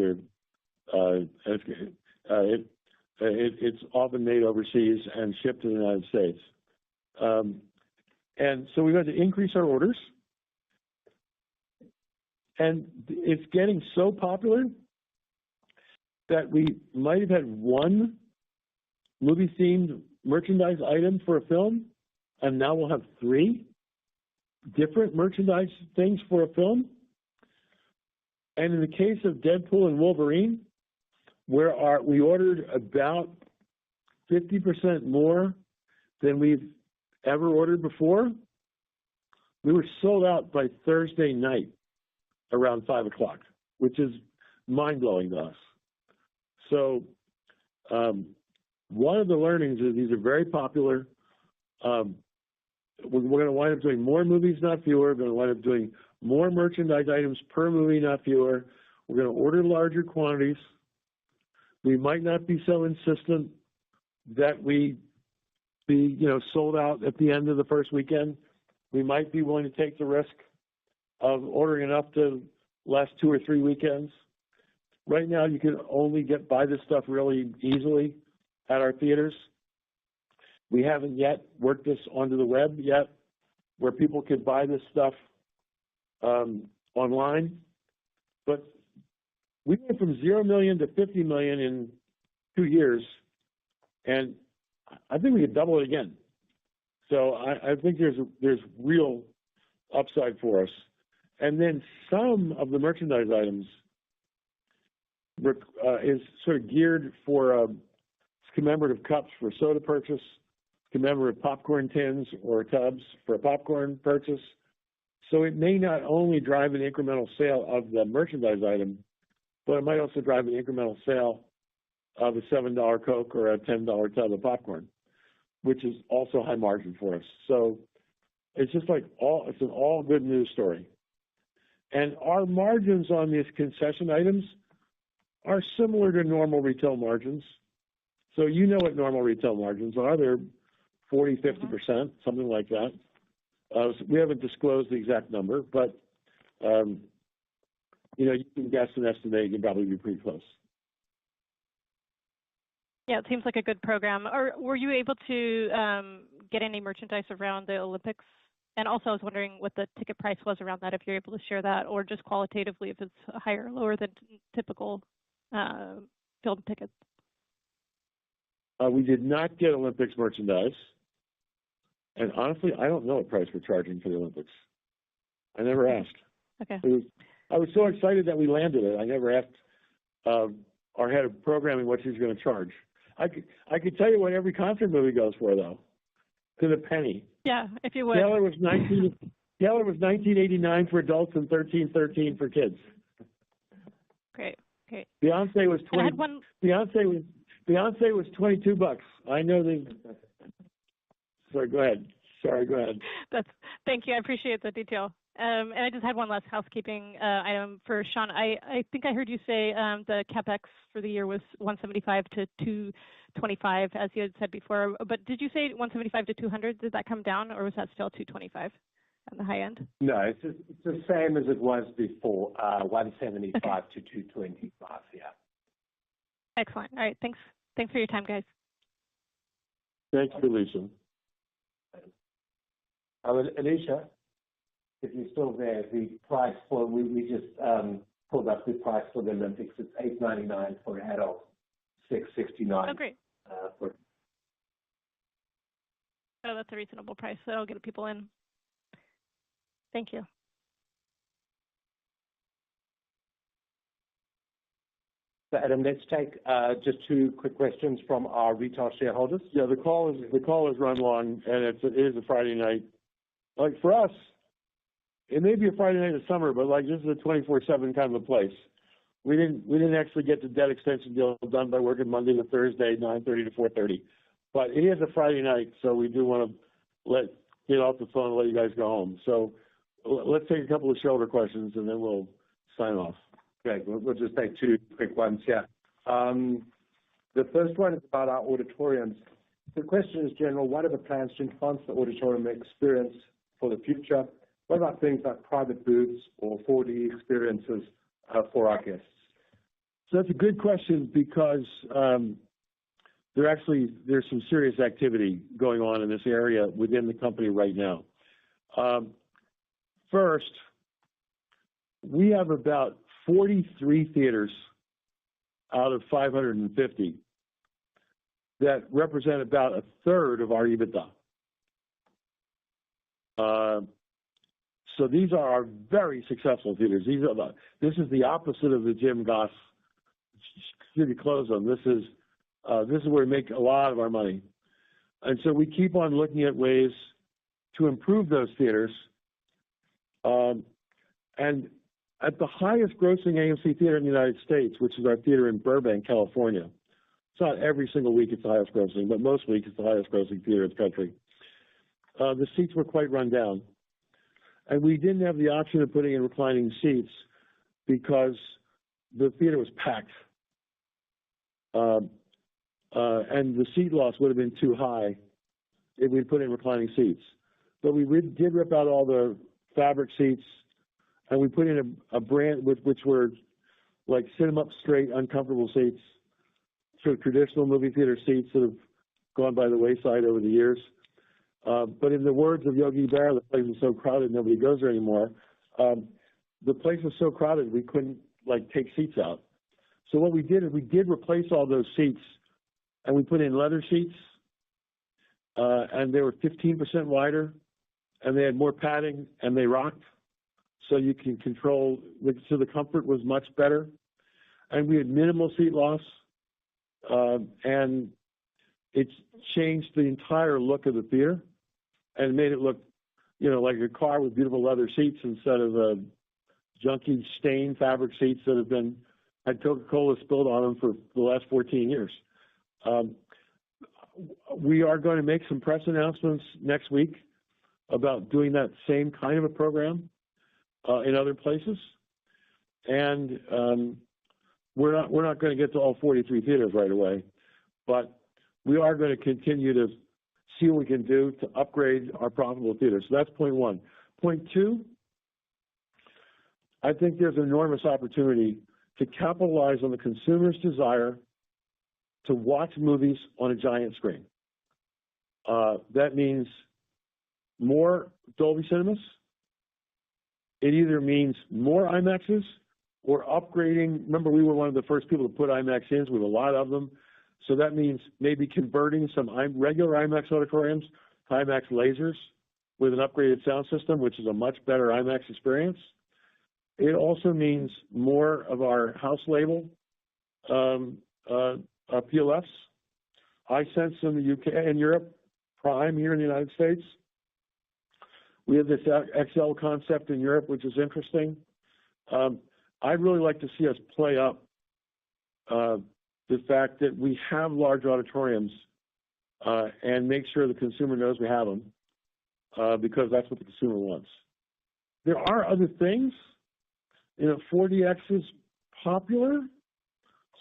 it's often made overseas and shipped to the United States. And so we've had to increase our orders. And it's getting so popular that we might have had 1 movie-themed merchandise item for a film, and now we'll have 3 different merchandise things for a film. And in the case of Deadpool and Wolverine, where we ordered about 50% more than we've ever ordered before, we were sold out by Thursday night around 5 o'clock, which is mind-blowing to us. So one of the learnings is these are very popular. We're going to wind up doing more movies, not fewer. We're going to wind up doing more merchandise items per movie, not fewer. We're going to order larger quantities. We might not be so insistent that we be, sold out at the end of the first weekend. We might be willing to take the risk of ordering enough to last 2 or 3 weekends. Right now, you can only buy this stuff really easily at our theaters. We haven't yet worked this onto the web yet, where people could buy this stuff online. But we went from 0 million to 50 million in 2 years, and I think we could double it again. So I think there's real upside for us. And then some of the merchandise items is sort of geared for commemorative cups for soda purchase, commemorative popcorn tins or tubs for a popcorn purchase. So it may not only drive an incremental sale of the merchandise item, but it might also drive an incremental sale of a $7 Coke or a $10 tub of popcorn, which is also high margin for us. So it's just like it's an all good news story. And our margins on these concession items are similar to normal retail margins. So you know what normal retail margins are. They're 40, 50%, something like that. We haven't disclosed the exact number, but you can guess and estimate. You can probably be pretty close. Yeah, it seems like a good program. Or were you able to get any merchandise around the Olympics? And also, I was wondering what the ticket price was around that, if you're able to share that, or just qualitatively, if it's higher or lower than typical film tickets. We did not get Olympics merchandise. And honestly, I don't know what price we're charging for the Olympics. I never asked. Okay. I was so excited that we landed it. I never asked our head of programming what she's going to charge. I could tell you what every concert movie goes for, though, to the penny. Yeah, if you would. Taylor was 1989 for adults and 1313 for kids. Great. Beyonce was And I had one. Beyonce was $22. I know they. Sorry, go ahead. Thank you. I appreciate the detail. And I just had one last housekeeping item for Sean. I think I heard you say the CapEx for the year was 175 to 225, as you had said before. But did you say 175 to 200? Did that come down, or was that still 225 on the high end? No, it's the same as it was before, 175 to 225, yeah. Excellent. All right. Thanks for your time, guys. Thank you, Lisa. Alicia, if you're still there, the price for, we just pulled up the price for the Olympics. It's $8.99 for adults, $6.69. Oh, great. For. Oh, that's a reasonable price. That'll get people in. Thank you. So Adam, let's take just two quick questions from our retail shareholders. Yeah, the call is run long, and it is a Friday night. Like for us, it may be a Friday night of summer, but like this is a 24/7 kind of a place. We didn't actually get the debt extension deal done by working Monday to Thursday, 9:30 to 4:30. But it is a Friday night, so we do want to get off the phone and let you guys go home. So let's take a couple of shareholder questions, and then we'll sign off. Great. We'll just take two quick ones here. The first one is about our auditoriums. The question is general. What are the plans to enhance the auditorium experience for the future? What about things like private booths or 4D experiences for our guests? So that's a good question because there's some serious activity going on in this area within the company right now. First, we have about 43 theaters out of 550 that represent about a third of our EBITDA. So these are our very successful theaters. This is the opposite of the Jim Goss city close them. This is where we make a lot of our money, and so we keep on looking at ways to improve those theaters. And at the highest grossing AMC theater in the United States, which is our theater in Burbank, California, it's not every single week it's the highest grossing, but most weeks it's the highest grossing theater in the country. The seats were quite run down. And we didn't have the option of putting in reclining seats because the theater was packed. And the seat loss would have been too high if we'd put in reclining seats. But we did rip out all the fabric seats, and we put in a brand which were like sit-em-up straight, uncomfortable seats, sort of traditional movie theater seats that have gone by the wayside over the years. But in the words of Yogi Berra, the place is so crowded nobody goes there anymore. The place was so crowded we couldn't take seats out. So what we did is we did replace all those seats, and we put in leather seats, and they were 15% wider, and they had more padding, and they rocked, so you can control. So the comfort was much better, and we had minimal seat loss, and it's changed the entire look of the theater and made it look, like a car with beautiful leather seats instead of junky stained fabric seats that had Coca-Cola spilled on them for the last 14 years. We are going to make some press announcements next week about doing that same kind of a program in other places. And we're not going to get to all 43 theaters right away, but we are going to continue to see what we can do to upgrade our profitable theaters. So that's point one. Point two, I think there's an enormous opportunity to capitalize on the consumer's desire to watch movies on a giant screen. That means more Dolby Cinemas. It either means more IMAXs or upgrading. Remember, we were one of the first people to put IMAX in. We have a lot of them. So that means maybe converting some regular IMAX auditoriums to IMAX lasers with an upgraded sound system, which is a much better IMAX experience. It also means more of our house label PLFs. iSense in the UK and Europe, Prime here in the United States. We have this XL concept in Europe, which is interesting. I'd really like to see us play up the fact that we have large auditoriums and make sure the consumer knows we have them because that's what the consumer wants. There are other things. 4DX is popular.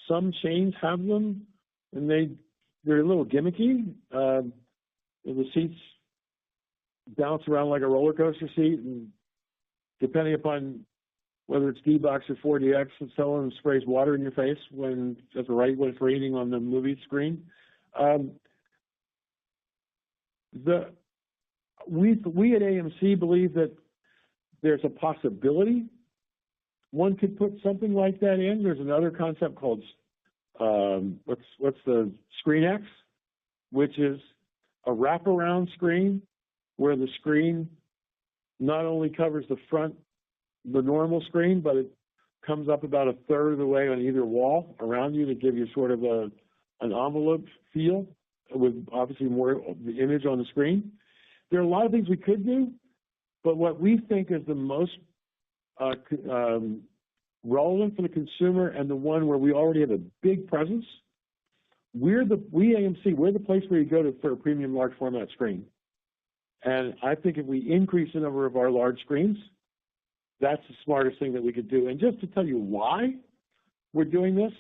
Some chains have them, and they're a little gimmicky. The seats bounce around like a roller coaster seat, and depending upon whether it's D-Box or 4DX, and someone sprays water in your face when that's right when it's raining on the movie screen. We at AMC believe that there's a possibility one could put something like that in. There's another concept called what's the ScreenX, which is a wraparound screen where the screen not only covers the front, the normal screen, but it comes up about a third of the way on either wall around you to give you sort of an envelope feel with obviously more of the image on the screen. There are a lot of things we could do, but what we think is the most relevant for the consumer and the one where we already have a big presence, we AMC, we're the place where you go for a premium large format screen. And I think if we increase the number of our large screens, that's the smartest thing that we could do. And just to tell you why we're doing this,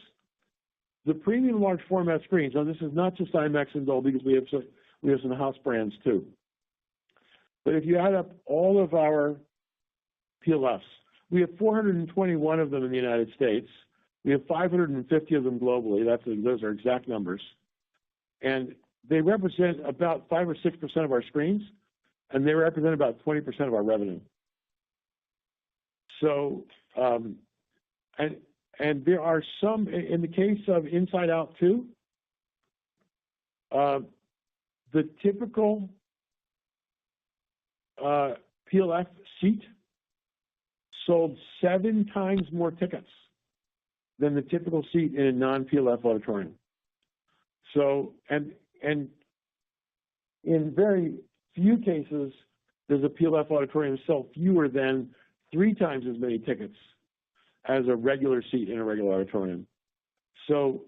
the premium large format screens, now this is not just IMAX and Dolby because we have some house brands too. But if you add up all of our PLFs, we have 421 of them in the United States. We have 550 of them globally. Those are exact numbers. And they represent about 5 or 6% of our screens, and they represent about 20% of our revenue. So, and there are some, in the case of Inside Out 2, the typical PLF seat sold 7 times more tickets than the typical seat in a non-PLF auditorium. So, and in very few cases, does a PLF auditorium sell fewer than 3 times as many tickets as a regular seat in a regular auditorium. So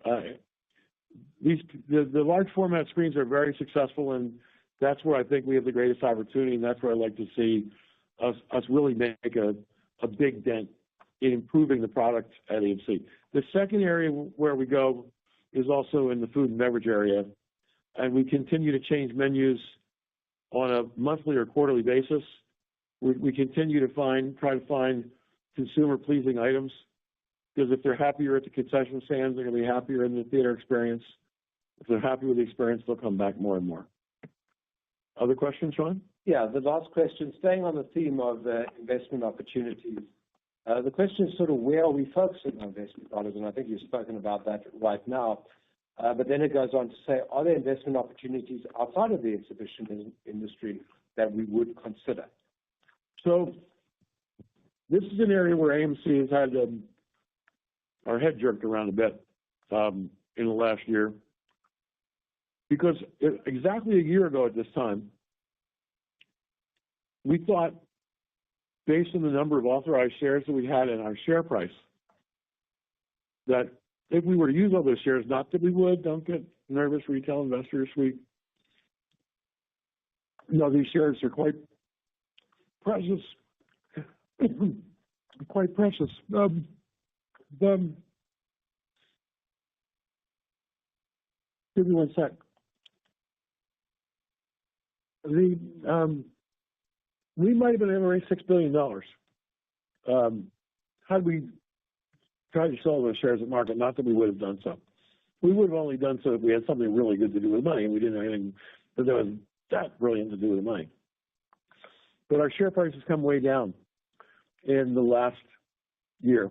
the large format screens are very successful, and that's where I think we have the greatest opportunity, and that's where I'd like to see us really make a big dent in improving the product at AMC. The second area where we go is also in the food and beverage area, and we continue to change menus on a monthly or quarterly basis. We continue to try to find consumer-pleasing items, because if they're happier at the concession stands, they're going to be happier in the theater experience. If they're happy with the experience, they'll come back more and more. Other questions, Sean? Yeah, the last question, staying on the theme of investment opportunities. The question is sort of where are we focusing our investment dollars, and I think you've spoken about that right now. But then it goes on to say, are there investment opportunities outside of the exhibition industry that we would consider? So this is an area where AMC has had our head jerked around a bit in the last year. Because exactly a year ago at this time, we thought, based on the number of authorized shares that we had in our share price, that if we were to use all those shares, not that we would, don't get nervous, retail investors, these shares are quite precious. Quite precious. Give me one sec. We might have been able to raise $6 billion. Had we tried to sell those shares at market, not that we would have done so. We would have only done so if we had something really good to do with money, and we didn't have anything that was that brilliant to do with the money. But our share price has come way down in the last year.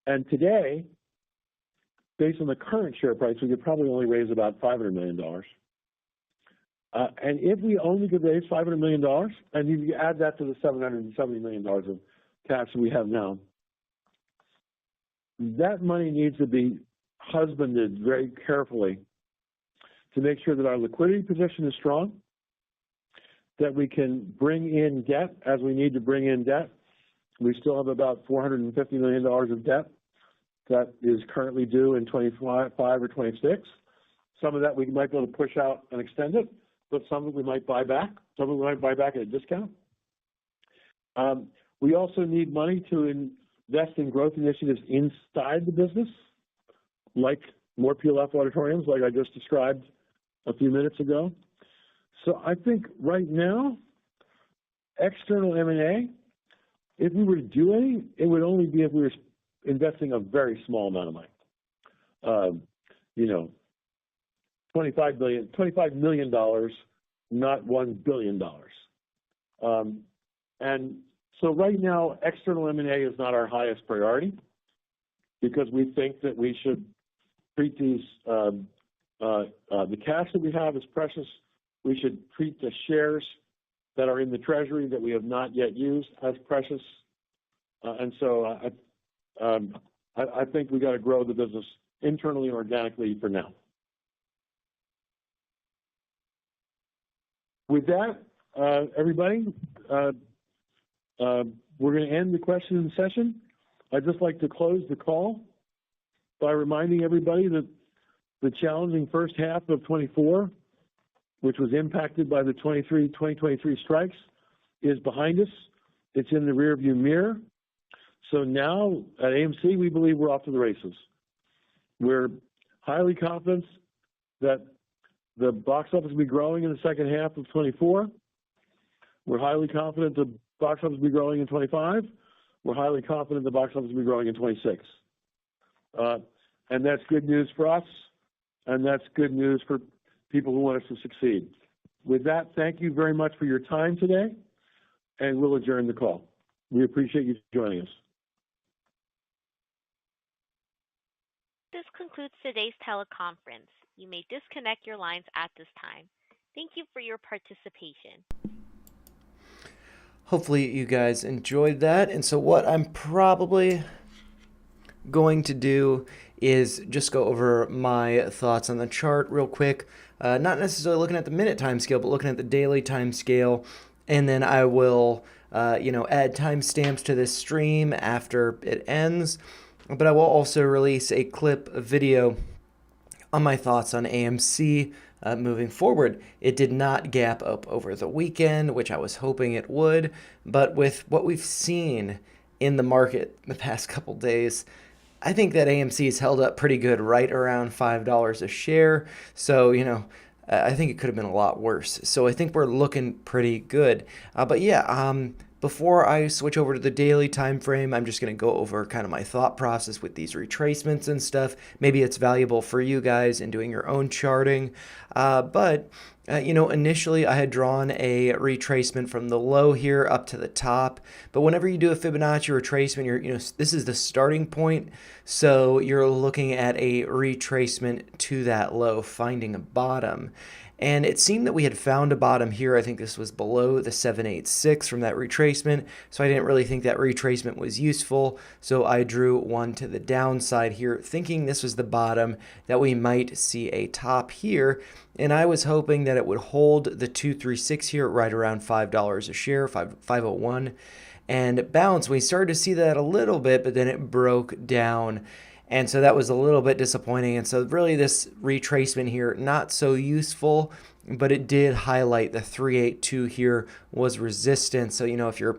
And today, based on the current share price, we could probably only raise about $500 million. And if we only could raise $500 million, and you add that to the $770 million of cash that we have now, that money needs to be husbanded very carefully to make sure that our liquidity position is strong, that we can bring in debt as we need to bring in debt. We still have about $450 million of debt that is currently due in 25 or 26. Some of that we might be able to push out and extend it, but some of it we might buy back. Some of it we might buy back at a discount. We also need money to invest in growth initiatives inside the business, like more PLF auditoriums, like I just described a few minutes ago. So I think right now, external M&A, if we were to do any, it would only be if we were investing a very small amount of money. $25 million, not $1 billion. And so right now, external M&A is not our highest priority because we think that we should treat these, the cash that we have as precious. We should treat the shares that are in the treasury that we have not yet used as precious. And so I think we got to grow the business internally and organically for now. With that, everybody, we're going to end the question session. I'd just like to close the call by reminding everybody that the challenging first half of 24, which was impacted by the 2023 strikes, is behind us. It's in the rearview mirror. So now at AMC, we believe we're off to the races. We're highly confident that the box office will be growing in the second half of 24. We're highly confident the box office will be growing in 25. We're highly confident the box office will be growing in 26. And that's good news for us, and that's good news for people who want us to succeed. With that, thank you very much for your time today, and we'll adjourn the call. We appreciate you joining us. This concludes today's teleconference. You may disconnect your lines at this time. Thank you for your participation. Hopefully you guys enjoyed that. And so what I'm probably going to do is just go over my thoughts on the chart real quick. Not necessarily looking at the minute time scale, but looking at the daily time scale. And then I will, add timestamps to this stream after it ends. But I will also release a video on my thoughts on AMC moving forward. It did not gap up over the weekend, which I was hoping it would. But with what we've seen in the market the past couple days, I think that AMC has held up pretty good, right around $5 a share. So, I think it could have been a lot worse. So I think we're looking pretty good. Before I switch over to the daily time frame, I'm just going to go over kind of my thought process with these retracements and stuff. Maybe it's valuable for you guys in doing your own charting. Initially I had drawn a retracement from the low here up to the top. But whenever you do a Fibonacci retracement, this is the starting point. So you're looking at a retracement to that low, finding a bottom. And it seemed that we had found a bottom here. I think this was below the 786 from that retracement. So I didn't really think that retracement was useful. So I drew one to the downside here, thinking this was the bottom, that we might see a top here. And I was hoping that it would hold the 236 here right around $5 a share, 501, and bounce. We started to see that a little bit, but then it broke down. And so that was a little bit disappointing. And so really this retracement here, not so useful, but it did highlight the 382 here was resistance. So, if you're,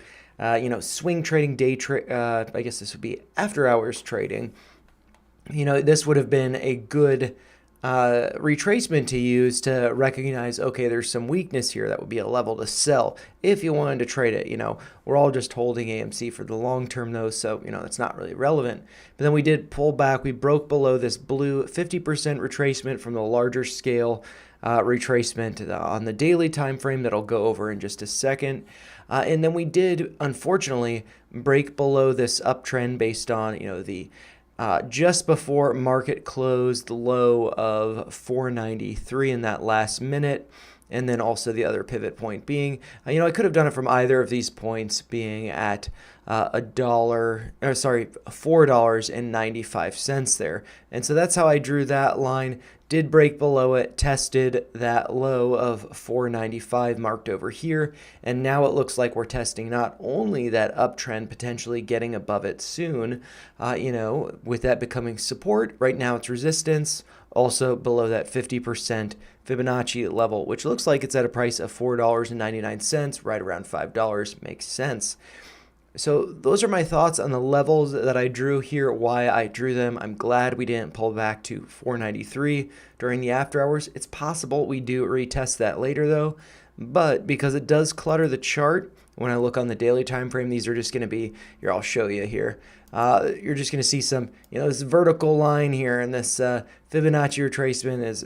swing trading, I guess this would be after hours trading, this would have been a good retracement to use to recognize, okay, there's some weakness here. That would be a level to sell if you wanted to trade it. We're all just holding AMC for the long term though, so it's not really relevant. But then we did pull back. We broke below this blue 50% retracement from the larger scale retracement on the daily time frame that I'll go over in just a second. And then we did unfortunately break below this uptrend based on the just before market closed, the low of 493 in that last minute. and then also the other pivot point being, I could have done it from either of these points being at $4.95 there. And so that's how I drew that line. Did break below it, tested that low of $4.95 marked over here, and now it looks like we're testing not only that uptrend, potentially getting above it soon, with that becoming support. Right now it's resistance, also below that 50% Fibonacci level, which looks like it's at a price of $4.99, right around $5. Makes sense. So those are my thoughts on the levels that I drew here, why I drew them. I'm glad we didn't pull back to 493 during the after hours. It's possible we do retest that later though, but because it does clutter the chart, when I look on the daily time frame, these are just going to be, here, I'll show you here. You're just going to see some, this vertical line here, and this Fibonacci retracement is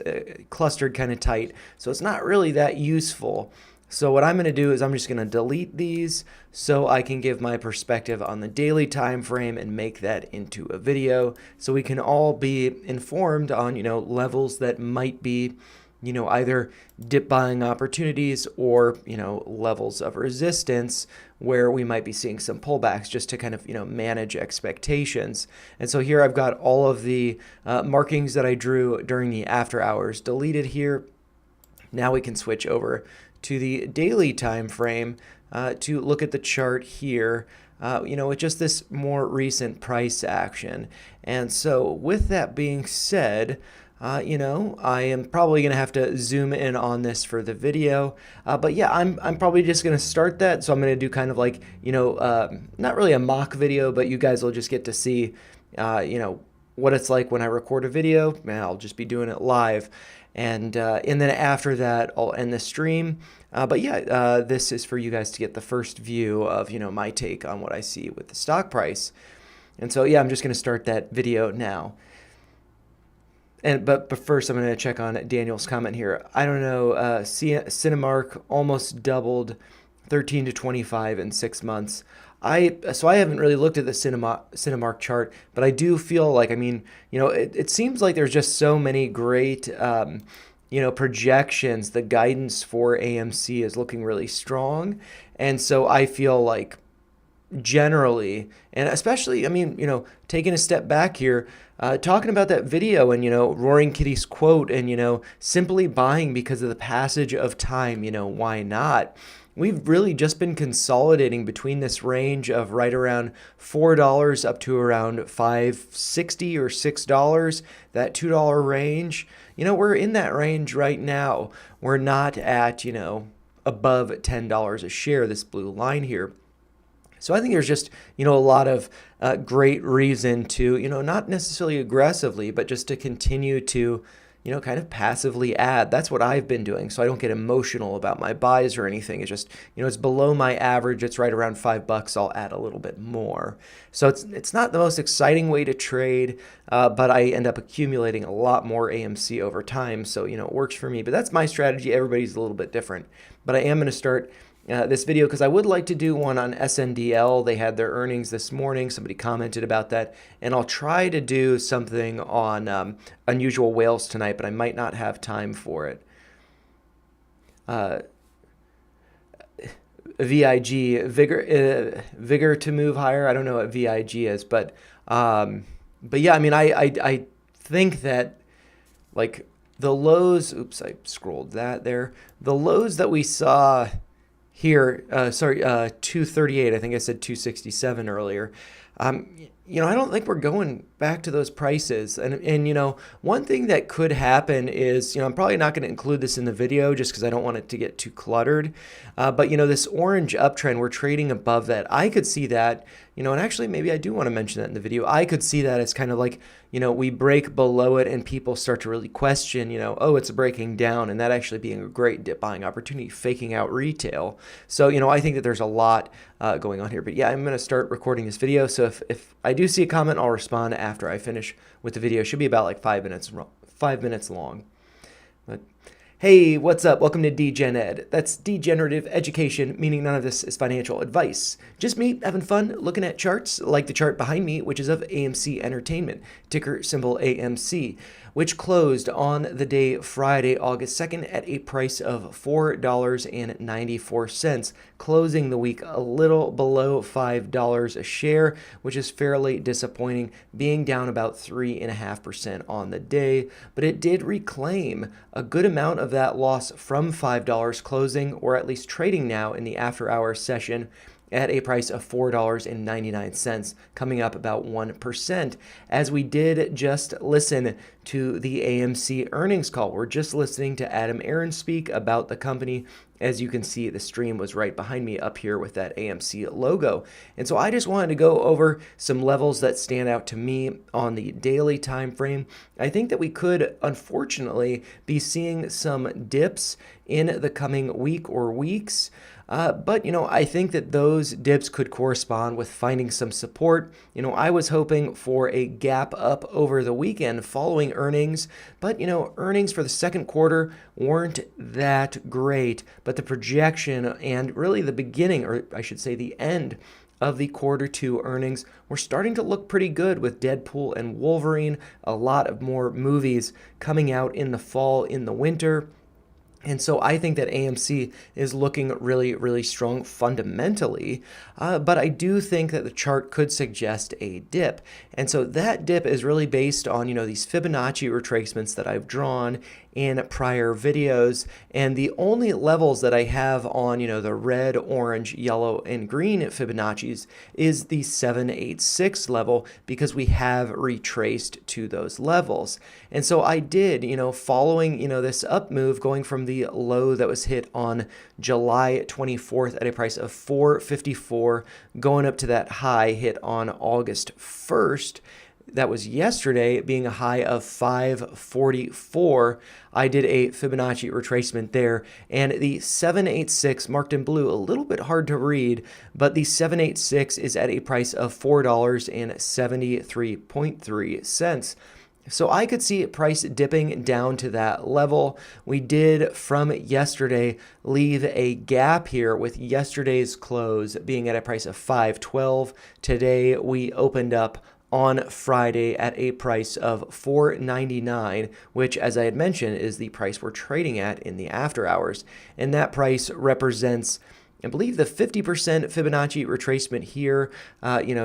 clustered kind of tight. So it's not really that useful. So what I'm going to do is I'm just going to delete these so I can give my perspective on the daily time frame and make that into a video so we can all be informed on, levels that might be, either dip buying opportunities or, levels of resistance where we might be seeing some pullbacks just to kind of, manage expectations. And so here I've got all of the markings that I drew during the after hours deleted here. Now we can switch over to the daily time frame to look at the chart here, with just this more recent price action. And so with that being said, I am probably going to have to zoom in on this for the video. But yeah, I'm probably just going to start that. So I'm going to do kind of like, not really a mock video, but you guys will just get to see, what it's like when I record a video. Man, I'll just be doing it live. And then after that, I'll end the stream. But yeah, this is for you guys to get the first view of, my take on what I see with the stock price. And so, yeah, I'm just going to start that video now. But first, I'm going to check on Daniel's comment here. I don't know, Cinemark almost doubled 13 to 25 in 6 months. So I haven't really looked at the Cinemark chart, but I do feel like, it seems like there's just so many great, projections. The guidance for AMC is looking really strong. And so I feel like generally, and especially, taking a step back here, talking about that video and, Roaring Kitty's quote and, simply buying because of the passage of time, why not? We've really just been consolidating between this range of right around $4 up to around $5.60 or $6, that $2 range. We're in that range right now. We're not at, above $10 a share, this blue line here. So I think there's just, a lot of great reason to, not necessarily aggressively, but just to continue to, kind of passively add. That's what I've been doing. So I don't get emotional about my buys or anything. It's just, it's below my average. It's right around $5. I'll add a little bit more. So it's not the most exciting way to trade, but I end up accumulating a lot more AMC over time. So, it works for me, but that's my strategy. Everybody's a little bit different, but I am going to start this video because I would like to do one on SNDL. They had their earnings this morning. Somebody commented about that, and I'll try to do something on unusual whales tonight, but I might not have time for it. VIG, vigor to move higher. I don't know what VIG is, but yeah, I think that like the lows. Oops, I scrolled that there. The lows that we saw here, 238, I think I said 267 earlier. I don't think we're going back to those prices. And one thing that could happen is, I'm probably not going to include this in the video just because I don't want it to get too cluttered. But, this orange uptrend, we're trading above that. I could see that, and actually maybe I do want to mention that in the video. I could see that as kind of like, we break below it and people start to really question, oh, it's breaking down, and that actually being a great dip buying opportunity, faking out retail. So, I think that there's a lot going on here. But yeah, I'm going to start recording this video. So if I do see a comment, I'll respond after I finish with the video. It should be about like 5 minutes long. But hey, what's up? Welcome to DGen Ed. That's degenerative education, meaning none of this is financial advice. Just me having fun looking at charts, like the chart behind me, which is of AMC Entertainment, ticker symbol AMC. which closed on the day Friday, August 2nd at a price of $4.94, closing the week a little below $5 a share, which is fairly disappointing, being down about 3.5% on the day. But it did reclaim a good amount of that loss from $5 closing, or at least trading now in the after-hours session, at a price of $4.99, coming up about 1%. As we did just listen to the AMC earnings call, we're just listening to Aron speak about the company. As you can see, the stream was right behind me up here with that AMC logo. And so I just wanted to go over some levels that stand out to me on the daily time frame. I think that we could, unfortunately, be seeing some dips in the coming week or weeks. But I think that those dips could correspond with finding some support. I was hoping for a gap up over the weekend following earnings, but, earnings for the second quarter weren't that great. But the projection and really the beginning, or I should say the end of the quarter two earnings, were starting to look pretty good with Deadpool and Wolverine, a lot of more movies coming out in the fall, in the winter. And so I think that AMC is looking really, really strong fundamentally, but I do think that the chart could suggest a dip. And so that dip is really based on, these Fibonacci retracements that I've drawn in prior videos. And the only levels that I have on, the red, orange, yellow, and green Fibonacci's is the 786 level, because we have retraced to those levels. And so I did, following, this up move, going from the low that was hit on July 24th at a price of $4.54, going up to that high hit on August 1st. That was yesterday, being a high of $5.44. I did a Fibonacci retracement there, and the 786 marked in blue, a little bit hard to read, but the 786 is at a price of $4.73.3. So I could see price dipping down to that level. We did, from yesterday, leave a gap here with yesterday's close being at a price of $5.12. Today we opened up on Friday at a price of $4.99, which, as I had mentioned, is the price we're trading at in the after hours. And that price represents, I believe, the 50% Fibonacci retracement here,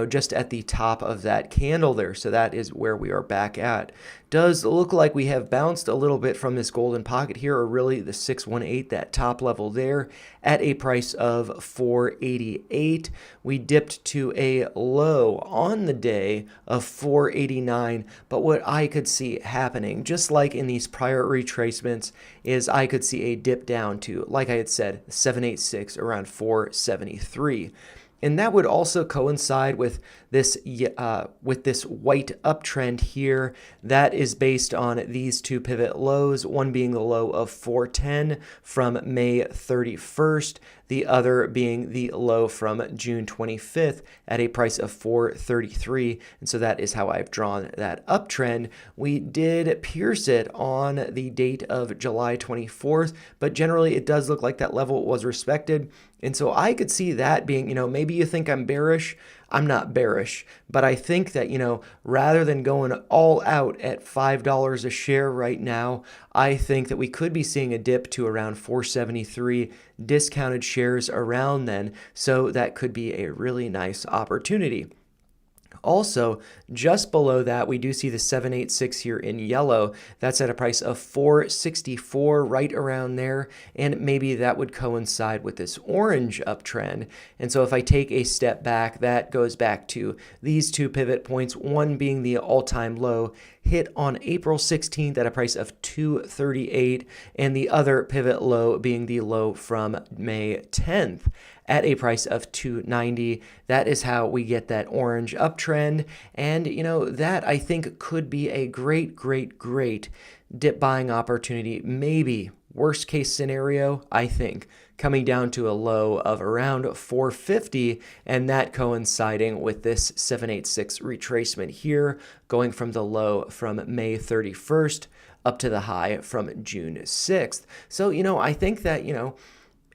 just at the top of that candle there. So that is where we are back at. Does look like we have bounced a little bit from this golden pocket here, or really the 618, that top level there, at a price of $4.88. We dipped to a low on the day of $4.89, but what I could see happening, just like in these prior retracements, is I could see a dip down to, like I had said, 786 around $4.73. And that would also coincide with this white uptrend here. That is based on these two pivot lows, one being the low of 410 from May 31st, the other being the low from June 25th at a price of $4.33. And so that is how I've drawn that uptrend. We did pierce it on the date of July 24th, but generally it does look like that level was respected. And so I could see that being, maybe you think I'm bearish. I'm not bearish, but I think that, rather than going all out at $5 a share right now, I think that we could be seeing a dip to around $4.73, discounted shares around then. So that could be a really nice opportunity. Also, just below that, we do see the 786 here in yellow. That's at a price of $4.64, right around there. And maybe that would coincide with this orange uptrend. And so if I take a step back, that goes back to these two pivot points, one being the all-time low hit on April 16th at a price of $2.38, and the other pivot low being the low from May 10th at a price of $2.90. That is how we get that orange uptrend. And, that I think could be a great, great, great dip buying opportunity. Maybe worst case scenario, I think, coming down to a low of around $4.50, and that coinciding with this 786 retracement here, going from the low from May 31st up to the high from June 6th. So, I think that,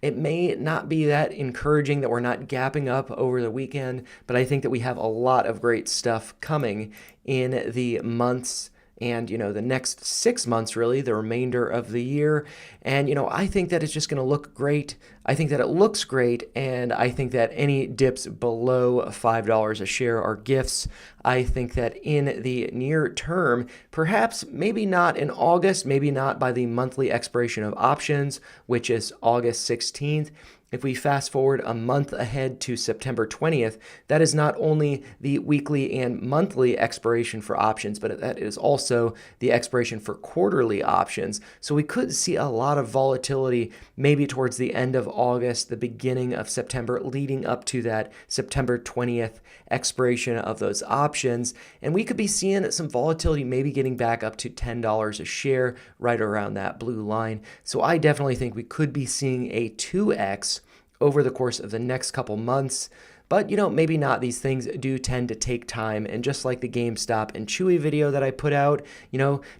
it may not be that encouraging that we're not gapping up over the weekend, but I think that we have a lot of great stuff coming in the months and, the next 6 months, really, the remainder of the year. And, I think that it's just going to look great. I think that it looks great, and I think that any dips below $5 a share are gifts. I think that in the near term, perhaps maybe not in August, maybe not by the monthly expiration of options, which is August 16th. If we fast forward a month ahead to September 20th, that is not only the weekly and monthly expiration for options, but that is also the expiration for quarterly options. So we could see a lot of volatility maybe towards the end of August, the beginning of September, leading up to that September 20th expiration of those options. And we could be seeing some volatility, maybe getting back up to $10 a share, right around that blue line. So I definitely think we could be seeing a 2x over the course of the next couple months. But, maybe not. These things do tend to take time. And just like the GameStop and Chewy video that I put out,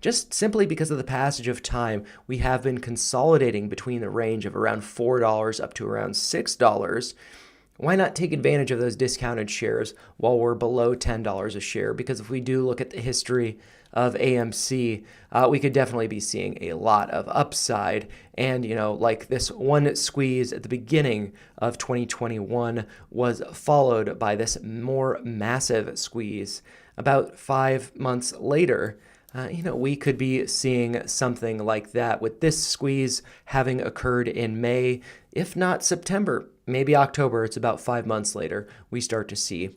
just simply because of the passage of time, we have been consolidating between the range of around $4 up to around $6. Why not take advantage of those discounted shares while we're below $10 a share? Because if we do look at the history of AMC, we could definitely be seeing a lot of upside. And, like this one squeeze at the beginning of 2021 was followed by this more massive squeeze about 5 months later. We could be seeing something like that with this squeeze having occurred in May, if not September, maybe October. It's about 5 months later, we start to see,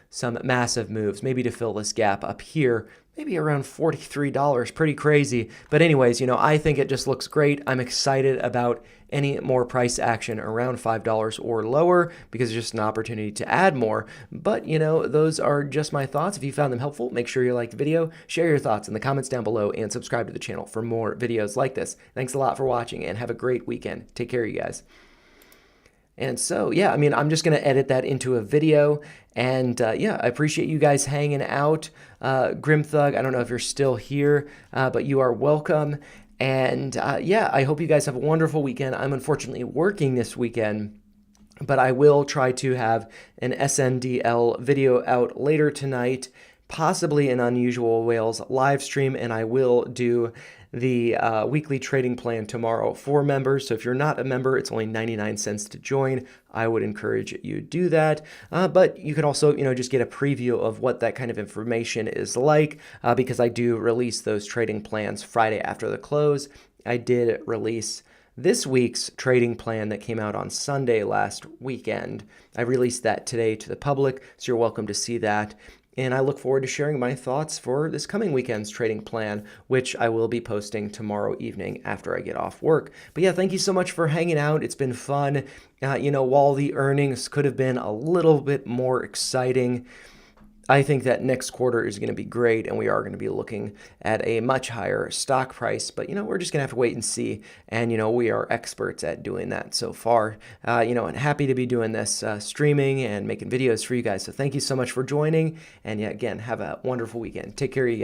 some massive moves, maybe to fill this gap up here, maybe around $43, pretty crazy. But anyways, I think it just looks great. I'm excited about any more price action around $5 or lower because it's just an opportunity to add more. But, those are just my thoughts. If you found them helpful, make sure you like the video, share your thoughts in the comments down below, and subscribe to the channel for more videos like this. Thanks a lot for watching, and have a great weekend. Take care, you guys. And so, I'm just going to edit that into a video. And I appreciate you guys hanging out. Grim Thug, I don't know if you're still here, but you are welcome. And I hope you guys have a wonderful weekend. I'm unfortunately working this weekend, but I will try to have an SNDL video out later tonight, possibly an Unusual Whales live stream, and I will do the weekly trading plan tomorrow for members. So if you're not a member, it's only 99 cents to join. I would encourage you to do that. But you can also, just get a preview of what that kind of information is like, because I do release those trading plans Friday after the close. I did release this week's trading plan that came out on Sunday last weekend. I released that today to the public, so you're welcome to see that. And I look forward to sharing my thoughts for this coming weekend's trading plan, which I will be posting tomorrow evening after I get off work. But thank you so much for hanging out. It's been fun. While the earnings could have been a little bit more exciting, I think that next quarter is going to be great, and we are going to be looking at a much higher stock price. But, we're just going to have to wait and see. And, we are experts at doing that so far. And happy to be doing this streaming and making videos for you guys. So thank you so much for joining. And, again, have a wonderful weekend. Take care of you guys.